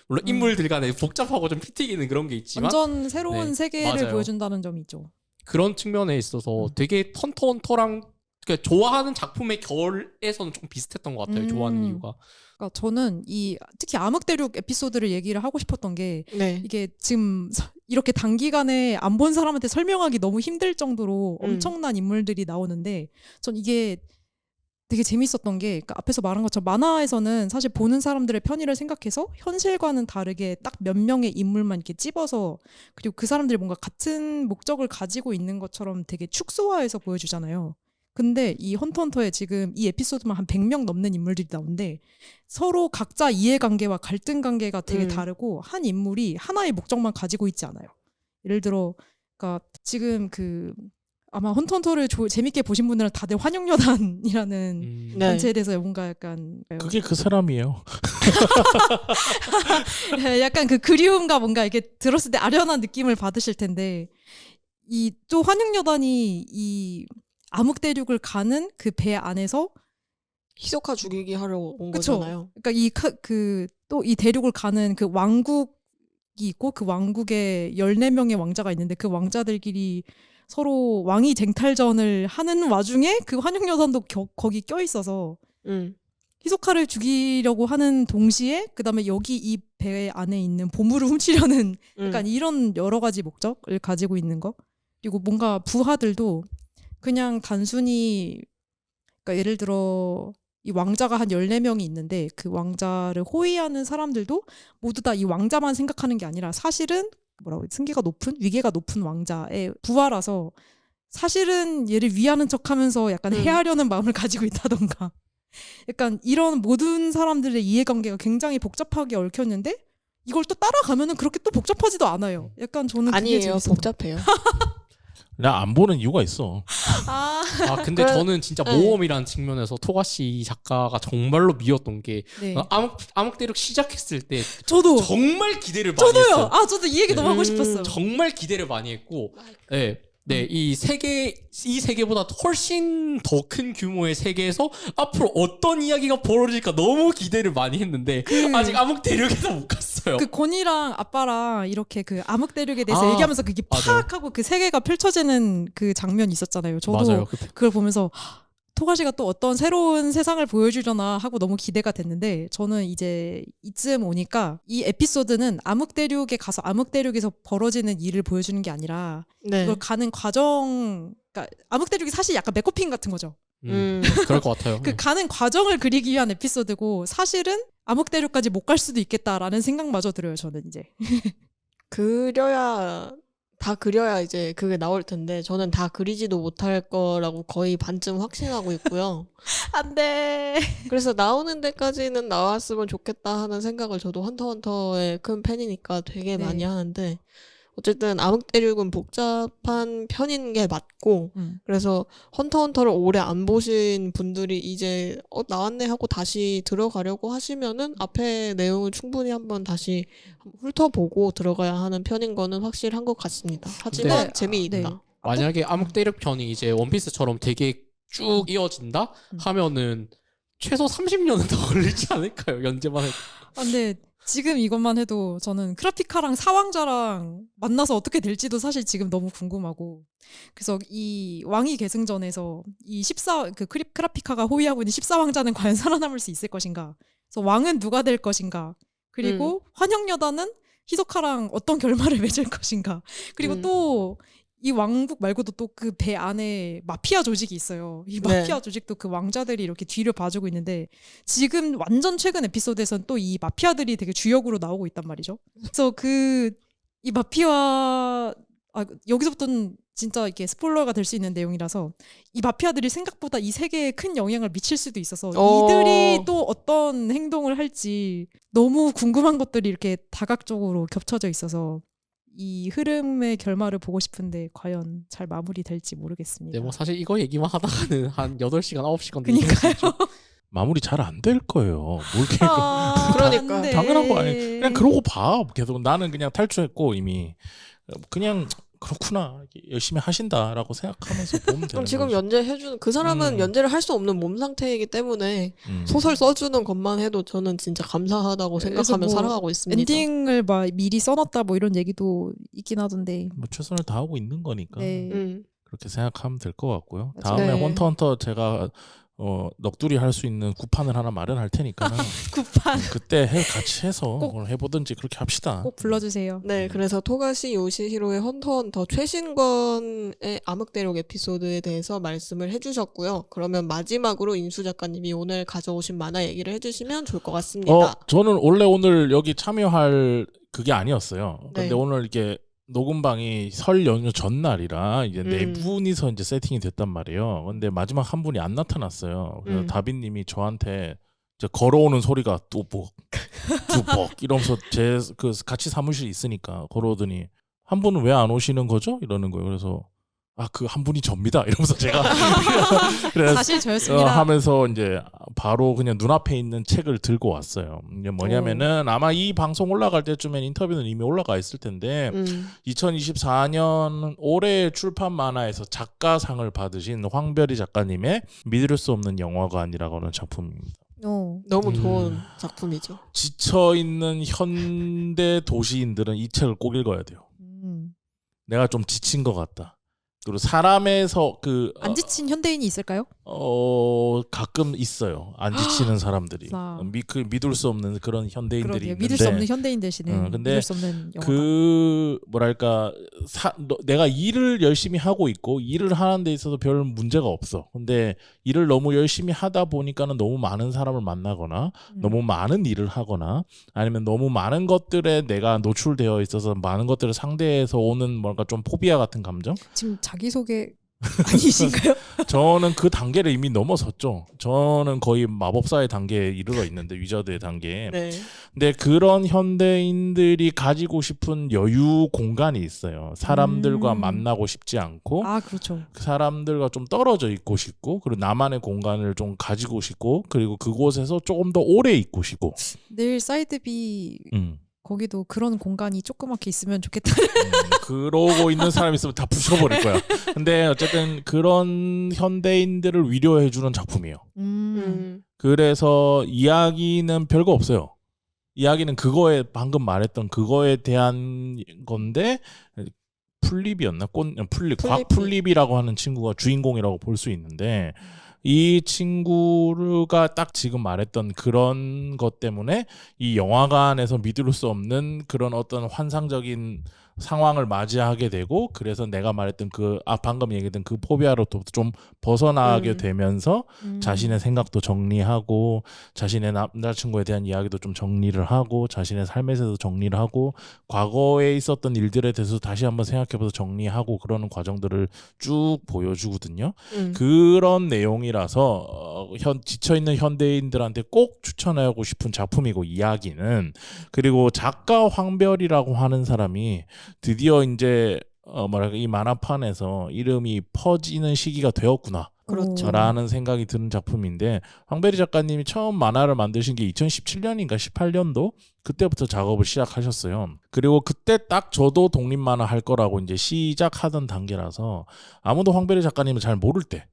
물론 인물들 간에 복잡하고 좀 피 튀기는 그런 게 있지만 완전 새로운 네, 세계를 맞아요. 보여준다는 점이 있죠. 그런 측면에 있어서 되게 헌터랑 그러니까 좋아하는 작품의 결에서는 좀 비슷했던 것 같아요. 좋아하는 이유가. 그러니까 저는 특히 암흑대륙 에피소드를 얘기를 하고 싶었던 게 네. 이게 지금 이렇게 단기간에 안 본 사람한테 설명하기 너무 힘들 정도로 엄청난 인물들이 나오는데 전 이게 되게 재밌었던 게 그러니까 앞에서 말한 것처럼 만화에서는 사실 보는 사람들의 편의를 생각해서 현실과는 다르게 딱 몇 명의 인물만 이렇게 찝어서 그리고 그 사람들이 뭔가 같은 목적을 가지고 있는 것처럼 되게 축소화해서 보여주잖아요. 근데 이 헌터에 지금 이 에피소드만 한 100명 넘는 인물들이 나오는데 서로 각자 이해관계와 갈등 관계가 되게 다르고 한 인물이 하나의 목적만 가지고 있지 않아요. 예를 들어 그러니까 지금 아마 헌터를 재밌게 보신 분들은 다들 환영여단이라는 네. 단체에 대해서 뭔가 약간 그게 그 사람이에요. 약간 그 그리움과 뭔가 이렇게 들었을 때 아련한 느낌을 받으실 텐데 이 또 환영여단이 이 암흑대륙을 가는 그 배 안에서 히소카 죽이기 하러 온 그쵸? 거잖아요. 그러니까 또 이 대륙을 가는 그 왕국이 있고 그 왕국에 14명의 왕자가 있는데 그 왕자들끼리 서로 왕위 쟁탈전을 하는 와중에 그 환영여단도 거기 껴있어서 히소카를 죽이려고 하는 동시에 그다음에 여기 이 배 안에 있는 보물을 훔치려는 약간 이런 여러 가지 목적을 가지고 있는 거. 그리고 뭔가 부하들도 그냥 단순히 그러니까 예를 들어 이 왕자가 한 14명이 있는데 그 왕자를 호위하는 사람들도 모두 다 이 왕자만 생각하는 게 아니라 사실은 위계가 높은 왕자의 부하라서 사실은 얘를 위하는 척하면서 약간 해하려는 마음을 가지고 있다던가 약간 이런 모든 사람들의 이해관계가 굉장히 복잡하게 얽혔는데 이걸 또 따라가면은 그렇게 또 복잡하지도 않아요. 약간 저는 그게 아니에요. 재밌어요. 복잡해요. 나 안 보는 이유가 있어. 근데 저는 진짜 모험이라는 측면에서 토가시 작가가 정말로 미웠던 게 네. 암흑대륙 시작했을 때 저도 정말 기대를 많이 저도요. 했어요. 저도 이 얘기 너무 하고 싶었어요. 정말 기대를 많이 했고, 이 세계보다 훨씬 더 큰 규모의 세계에서 앞으로 어떤 이야기가 벌어질까 너무 기대를 많이 했는데 아직 암흑대륙에서 못 갔어요. 그 곤이랑 아빠랑 이렇게 그 암흑대륙에 대해서 얘기하면서 그게 맞아요. 팍 하고 그 세계가 펼쳐지는 그 장면이 있었잖아요. 저도 맞아요. 그걸 보면서 토가시가 또 어떤 새로운 세상을 보여주려나 하고 너무 기대가 됐는데 저는 이제 이쯤 오니까 이 에피소드는 암흑대륙에 가서 암흑대륙에서 벌어지는 일을 보여주는 게 아니라 네. 이걸 가는 과정 그러니까 암흑대륙이 사실 약간 맥코핑 같은 거죠. 그럴 것 같아요. 그 가는 과정을 그리기 위한 에피소드고 사실은 암흑대륙까지 못 갈 수도 있겠다라는 생각마저 들어요. 저는 이제 다 그려야 이제 그게 나올 텐데 저는 다 그리지도 못할 거라고 거의 반쯤 확신하고 있고요. 안돼. 그래서 나오는 데까지는 나왔으면 좋겠다 하는 생각을 저도 헌터의 큰 팬이니까 되게 네. 많이 하는데 어쨌든 암흑대륙은 복잡한 편인 게 맞고 그래서 헌터를 오래 안 보신 분들이 이제 나왔네 하고 다시 들어가려고 하시면은 앞에 내용을 충분히 한번 다시 훑어보고 들어가야 하는 편인 거는 확실한 것 같습니다. 하지만 네. 재미있다. 네. 만약에 암흑대륙 편이 이제 원피스처럼 되게 쭉 이어진다 하면은 최소 30년은 더 걸리지 않을까요? 연재만 해도. 근데 지금 이것만 해도 저는 크라피카랑 사왕자랑 만나서 어떻게 될지도 사실 지금 너무 궁금하고, 그래서 이 왕위 계승전에서 이 크라피카가 호위하고 있는 14왕자는 과연 살아남을 수 있을 것인가, 그래서 왕은 누가 될 것인가, 그리고 환영여단은 히소카랑 어떤 결말을 맺을 것인가, 그리고 또 이 왕국 말고도 또 그 배 안에 마피아 조직이 있어요. 이 마피아 네. 조직도 그 왕자들이 이렇게 뒤를 봐주고 있는데, 지금 완전 최근 에피소드에서는 또 이 마피아들이 되게 주역으로 나오고 있단 말이죠. 그래서 이 마피아, 여기서부터는 진짜 이렇게 스포일러가 될 수 있는 내용이라서, 이 마피아들이 생각보다 이 세계에 큰 영향을 미칠 수도 있어서 이들이 또 어떤 행동을 할지 너무 궁금한 것들이 이렇게 다각적으로 겹쳐져 있어서 이 흐름의 결말을 보고 싶은데 과연 잘 마무리될지 모르겠습니다. 네, 뭐 사실 이거 얘기만 하다가는 한 8시간, 9시간 그러니까요. 마무리 잘 안 될 거예요. 뭘 계속 그러니까. 안 돼. 당연한 거 아니에요. 그냥 그러고 봐. 계속 나는 그냥 탈출했고 이미 그냥 그렇구나 열심히 하신다라고 생각하면서 보면 되는 그럼 지금 거지. 연재해주는 그 사람은 연재를 할 수 없는 몸 상태이기 때문에 소설 써주는 것만 해도 저는 진짜 감사하다고 그래서 생각하며 뭐 살아가고 있습니다. 엔딩을 막 미리 써놨다 뭐 이런 얘기도 있긴 하던데. 뭐 최선을 다하고 있는 거니까 네. 그렇게 생각하면 될 것 같고요. 맞아요. 다음에 네. 헌터 제가 넋두리 할 수 있는 구판을 하나 마련할 테니까는 굿판 그때 같이 해서 그걸 해보든지 그렇게 합시다. 꼭 불러주세요. 네, 그래서 토가시 요시히로의 헌터헌터 최신권의 암흑대륙 에피소드에 대해서 말씀을 해주셨고요. 그러면 마지막으로 인수 작가님이 오늘 가져오신 만화 얘기를 해주시면 좋을 것 같습니다. 저는 원래 오늘 여기 참여할 그게 아니었어요. 근데 네. 오늘 이게 녹음방이 설 연휴 전날이라 이제 네 음. 분이서 이제 세팅이 됐단 말이에요. 근데 마지막 한 분이 안 나타났어요. 그래서 다빈님이 저한테 이제 걸어오는 소리가 뚜벅 뚜벅 이러면서 제 그 같이 사무실 있으니까 걸어오더니 한 분은 왜 안 오시는 거죠? 이러는 거예요. 그래서 그 한 분이 접니다. 이러면서 제가 그래서 사실 저였습니다. 하면서 이제 바로 그냥 눈앞에 있는 책을 들고 왔어요. 이게 뭐냐면은 아마 이 방송 올라갈 때쯤엔 인터뷰는 이미 올라가 있을 텐데 2024년 올해 출판 만화에서 작가상을 받으신 황별이 작가님의 믿을 수 없는 영화관이라고 하는 작품입니다. 너무 좋은 작품이죠. 지쳐있는 현대 도시인들은 이 책을 꼭 읽어야 돼요. 내가 좀 지친 것 같다. 그리고 사람에서 안 지친 현대인이 있을까요? 가끔 있어요. 안 지치는 사람들이. 믿을 수 없는 그런 현대인들이 그러게요. 있는데. 믿을 수 없는 현대인 대신에 근데 믿을 수 없는 영화. 뭐랄까 내가 일을 열심히 하고 있고 일을 하는 데 있어서 별 문제가 없어. 근데 일을 너무 열심히 하다 보니까는 너무 많은 사람을 만나거나 너무 많은 일을 하거나 아니면 너무 많은 것들에 내가 노출되어 있어서 많은 것들을 상대해서 오는 뭔가 좀 포비아 같은 감정? 지금 자기소개 아니신가요? 저는 그 단계를 이미 넘어섰죠. 저는 거의 마법사의 단계에 이르러 있는데 위저드의 단계에. 네. 근데 그런 현대인들이 가지고 싶은 여유 공간이 있어요. 사람들과 만나고 싶지 않고 그렇죠. 그 사람들과 좀 떨어져 있고 싶고 그리고 나만의 공간을 좀 가지고 싶고 그리고 그곳에서 조금 더 오래 있고 싶고 늘 사이드비 거기도 그런 공간이 조그맣게 있으면 좋겠다. 그러고 있는 사람이 있으면 다 부셔버릴 거야. 근데 어쨌든 그런 현대인들을 위로해주는 작품이에요. 그래서 이야기는 별거 없어요. 이야기는 그거에 방금 말했던 그거에 대한 건데 풀립이었나? 곽풀립이라고 하는 친구가 주인공이라고 볼 수 있는데 이 친구가 딱 지금 말했던 그런 것 때문에 이 영화관에서 믿을 수 없는 그런 어떤 환상적인 상황을 맞이하게 되고 그래서 내가 말했던 방금 얘기했던 그 포비아로부터 좀 벗어나게 되면서 자신의 생각도 정리하고 자신의 남자친구에 대한 이야기도 좀 정리를 하고 자신의 삶에서도 정리를 하고 과거에 있었던 일들에 대해서 다시 한번 생각해봐서 정리하고 그러는 과정들을 쭉 보여주거든요. 그런 내용이라서 지쳐있는 현대인들한테 꼭 추천하고 싶은 작품이고 이야기는 그리고 작가 황별이라고 하는 사람이 드디어 이제 이 만화판에서 이름이 퍼지는 시기가 되었구나 그렇죠. 라는 생각이 드는 작품인데 황베리 작가님이 처음 만화를 만드신 게 2017년인가 18년도 그때부터 작업을 시작하셨어요. 그리고 그때 딱 저도 독립 만화 할 거라고 이제 시작하던 단계라서 아무도 황베리 작가님을 잘 모를 때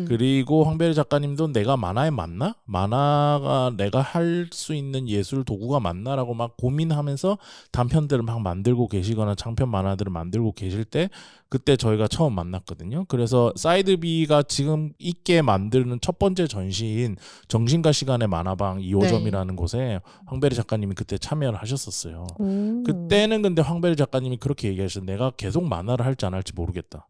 그리고 황베리 작가님도 내가 만화에 맞나? 만화가 내가 할 수 있는 예술 도구가 맞나라고 막 고민하면서 단편들을 막 만들고 계시거나 장편 만화들을 만들고 계실 때 그때 저희가 처음 만났거든요. 그래서 사이드 B가 지금 있게 만드는 첫 번째 전시인 정신과 시간의 만화방 2호점이라는 곳에 황베리 작가님이 그때 참여를 하셨었어요. 그때는 근데 황베리 작가님이 그렇게 얘기하셨어요. 내가 계속 만화를 할지 안 할지 모르겠다.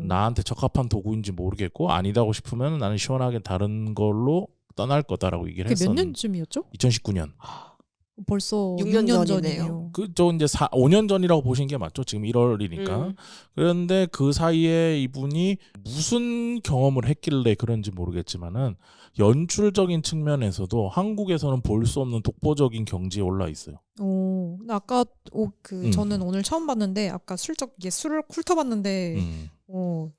나한테 적합한 도구인지 모르겠고 아니다고 싶으면 나는 시원하게 다른 걸로 떠날 거다라고 얘기를 그게 몇 했었는데 년쯤이었죠? 2019년. 벌써 6년 6년 전이네요. 전이네요. 그저 이제 5년 전이라고 보시는 게 맞죠. 지금 1월이니까. 그런데 그 사이에 이분이 무슨 경험을 했길래 그런지 모르겠지만은 연출적인 측면에서도 한국에서는 볼 수 없는 독보적인 경지에 올라 있어요. 근데 아까 저는 오늘 처음 봤는데 아까 슬쩍 이게 술을 훑어봤는데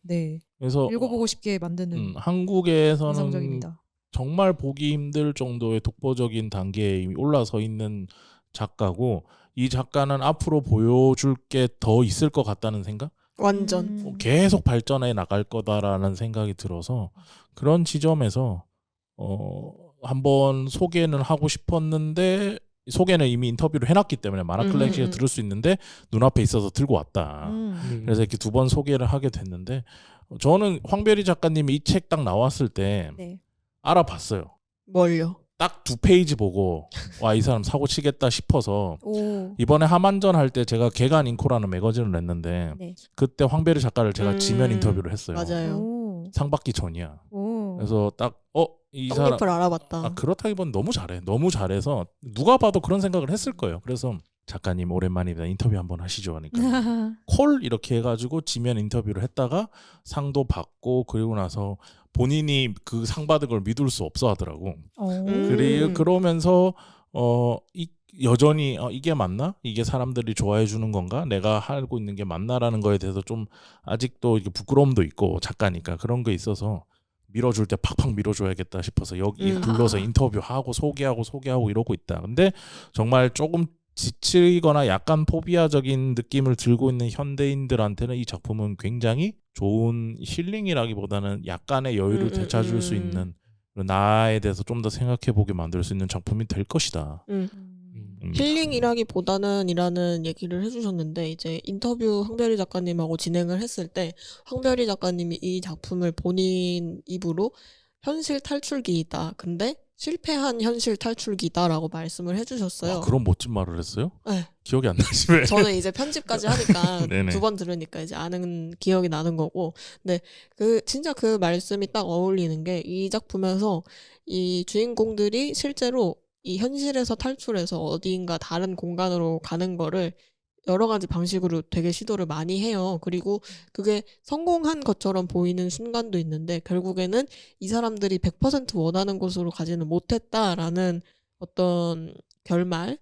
네. 그래서 읽어보고 싶게 만드는 한국에서는 인상적입니다. 정말 보기 힘들 정도의 독보적인 단계에 이미 올라서 있는 작가고 이 작가는 앞으로 보여줄 게 더 있을 것 같다는 생각? 완전. 계속 발전해 나갈 거다라는 생각이 들어서 그런 지점에서 한번 소개는 하고 싶었는데 소개는 이미 인터뷰를 해놨기 때문에 만화 클래식에 들을 수 있는데 눈앞에 있어서 들고 왔다. 그래서 이렇게 2번 소개를 하게 됐는데 저는 황베리 작가님이 이 책 딱 나왔을 때 네. 알아봤어요. 뭘요? 딱 2페이지 보고 와 이 사람 사고 치겠다 싶어서 오. 이번에 하만전 할 때 제가 개간 인코라는 매거진을 냈는데 네. 그때 황베리 작가를 제가 지면 인터뷰를 했어요. 맞아요. 오. 상 받기 전이야. 오. 그래서 딱 이 사람 떡잎을 알아봤다. 그렇다기보단 너무 잘해. 너무 잘해서 누가 봐도 그런 생각을 했을 거예요. 그래서 작가님 오랜만이다. 인터뷰 한번 하시죠 하니까 콜 이렇게 해가지고 지면 인터뷰를 했다가 상도 받고 그리고 나서 본인이 그 상 받은 걸 믿을 수 없어 하더라고. 그리고 그러면서 여전히 이게 맞나? 이게 사람들이 좋아해 주는 건가? 내가 하고 있는 게 맞나라는 거에 대해서 좀 아직도 이게 부끄러움도 있고 작가니까 그런 게 있어서 밀어줄 때 팍팍 밀어줘야겠다 싶어서 여기 불러서 인터뷰하고 소개하고 이러고 있다. 근데 정말 조금 지치거나 약간 포비아적인 느낌을 들고 있는 현대인들한테는 이 작품은 굉장히 좋은 힐링이라기보다는 약간의 여유를 되찾을 수 있는 나에 대해서 좀 더 생각해보게 만들 수 있는 작품이 될 것이다. 힐링이라기보다는 이라는 얘기를 해주셨는데 이제 인터뷰 황별이 작가님하고 진행을 했을 때 황별이 작가님이 이 작품을 본인 입으로 현실 탈출기이다. 근데 실패한 현실 탈출기다라고 말씀을 해주셨어요. 그런 멋진 말을 했어요? 네. 기억이 안 나시네. 저는 이제 편집까지 하니까 네네. 2번 들으니까 이제 아는 기억이 나는 거고. 근데 진짜 그 말씀이 딱 어울리는 게 이 작품에서 이 주인공들이 실제로 이 현실에서 탈출해서 어디인가 다른 공간으로 가는 거를 여러 가지 방식으로 되게 시도를 많이 해요. 그리고 그게 성공한 것처럼 보이는 순간도 있는데 결국에는 이 사람들이 100% 원하는 곳으로 가지는 못했다라는 어떤 결말이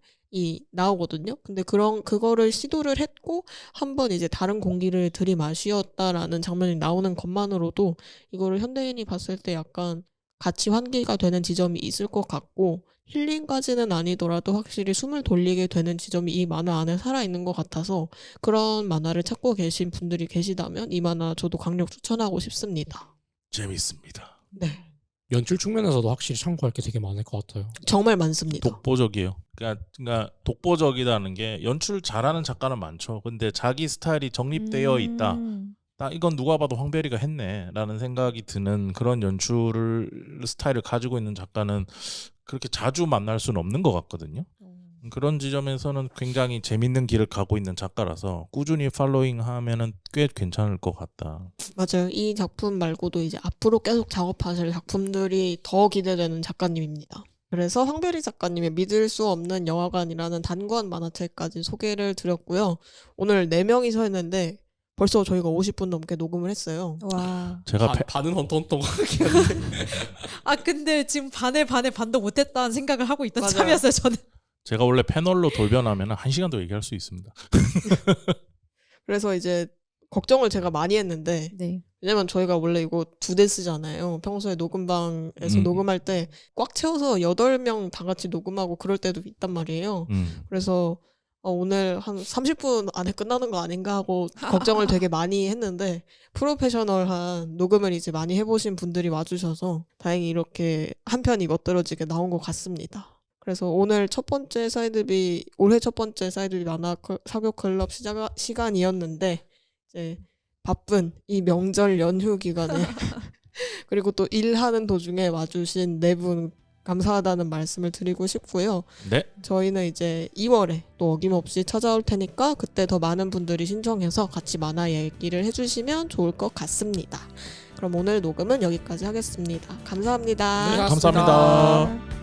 나오거든요. 근데 그거를 시도를 했고 한번 이제 다른 공기를 들이마시었다라는 장면이 나오는 것만으로도 이거를 현대인이 봤을 때 약간 같이 환기가 되는 지점이 있을 것 같고 힐링까지는 아니더라도 확실히 숨을 돌리게 되는 지점이 이 만화 안에 살아있는 것 같아서 그런 만화를 찾고 계신 분들이 계시다면 이 만화 저도 강력 추천하고 싶습니다. 재밌습니다. 네. 연출 측면에서도 확실히 참고할 게 되게 많을 것 같아요. 정말 많습니다. 독보적이에요. 그러니까 독보적이라는 게 연출 잘하는 작가는 많죠. 근데 자기 스타일이 정립되어 있다. 이건 누가 봐도 황별이가 했네라는 생각이 드는 그런 연출 스타일을 가지고 있는 작가는 그렇게 자주 만날 수는 없는 것 같거든요. 그런 지점에서는 굉장히 재밌는 길을 가고 있는 작가라서 꾸준히 팔로잉 하면은 꽤 괜찮을 것 같다. 맞아요. 이 작품 말고도 이제 앞으로 계속 작업하실 작품들이 더 기대되는 작가님입니다. 그래서 황별이 작가님의 믿을 수 없는 영화관이라는 단권 만화책까지 소개를 드렸고요. 오늘 4명이서 했는데 벌써 저희가 50분 넘게 녹음을 했어요. 와. 제가 반은 헌터헌터하게 하는데 근데 지금 반도 못했다는 생각을 하고 있던 맞아요. 참이었어요, 저는. 제가 원래 패널로 돌변하면 1시간도 얘기할 수 있습니다. 그래서 이제 걱정을 제가 많이 했는데 네. 왜냐면 저희가 원래 이거 2대 쓰잖아요. 평소에 녹음방에서 녹음할 때 꽉 채워서 8명 다 같이 녹음하고 그럴 때도 있단 말이에요. 그래서 오늘 한 30분 안에 끝나는 거 아닌가 하고 걱정을 되게 많이 했는데 프로페셔널한 녹음을 이제 많이 해보신 분들이 와주셔서 다행히 이렇게 한 편이 멋들어지게 나온 것 같습니다. 그래서 오늘 첫 번째 사이드비, 올해 첫 번째 사이드비 만화 사교 클럽 시간이었는데 이제 바쁜 이 명절 연휴 기간에 그리고 또 일하는 도중에 와주신 네 분 감사하다는 말씀을 드리고 싶고요. 네. 저희는 이제 2월에 또 어김없이 찾아올 테니까 그때 더 많은 분들이 신청해서 같이 만화 얘기를 해주시면 좋을 것 같습니다. 그럼 오늘 녹음은 여기까지 하겠습니다. 감사합니다. 네, 감사합니다.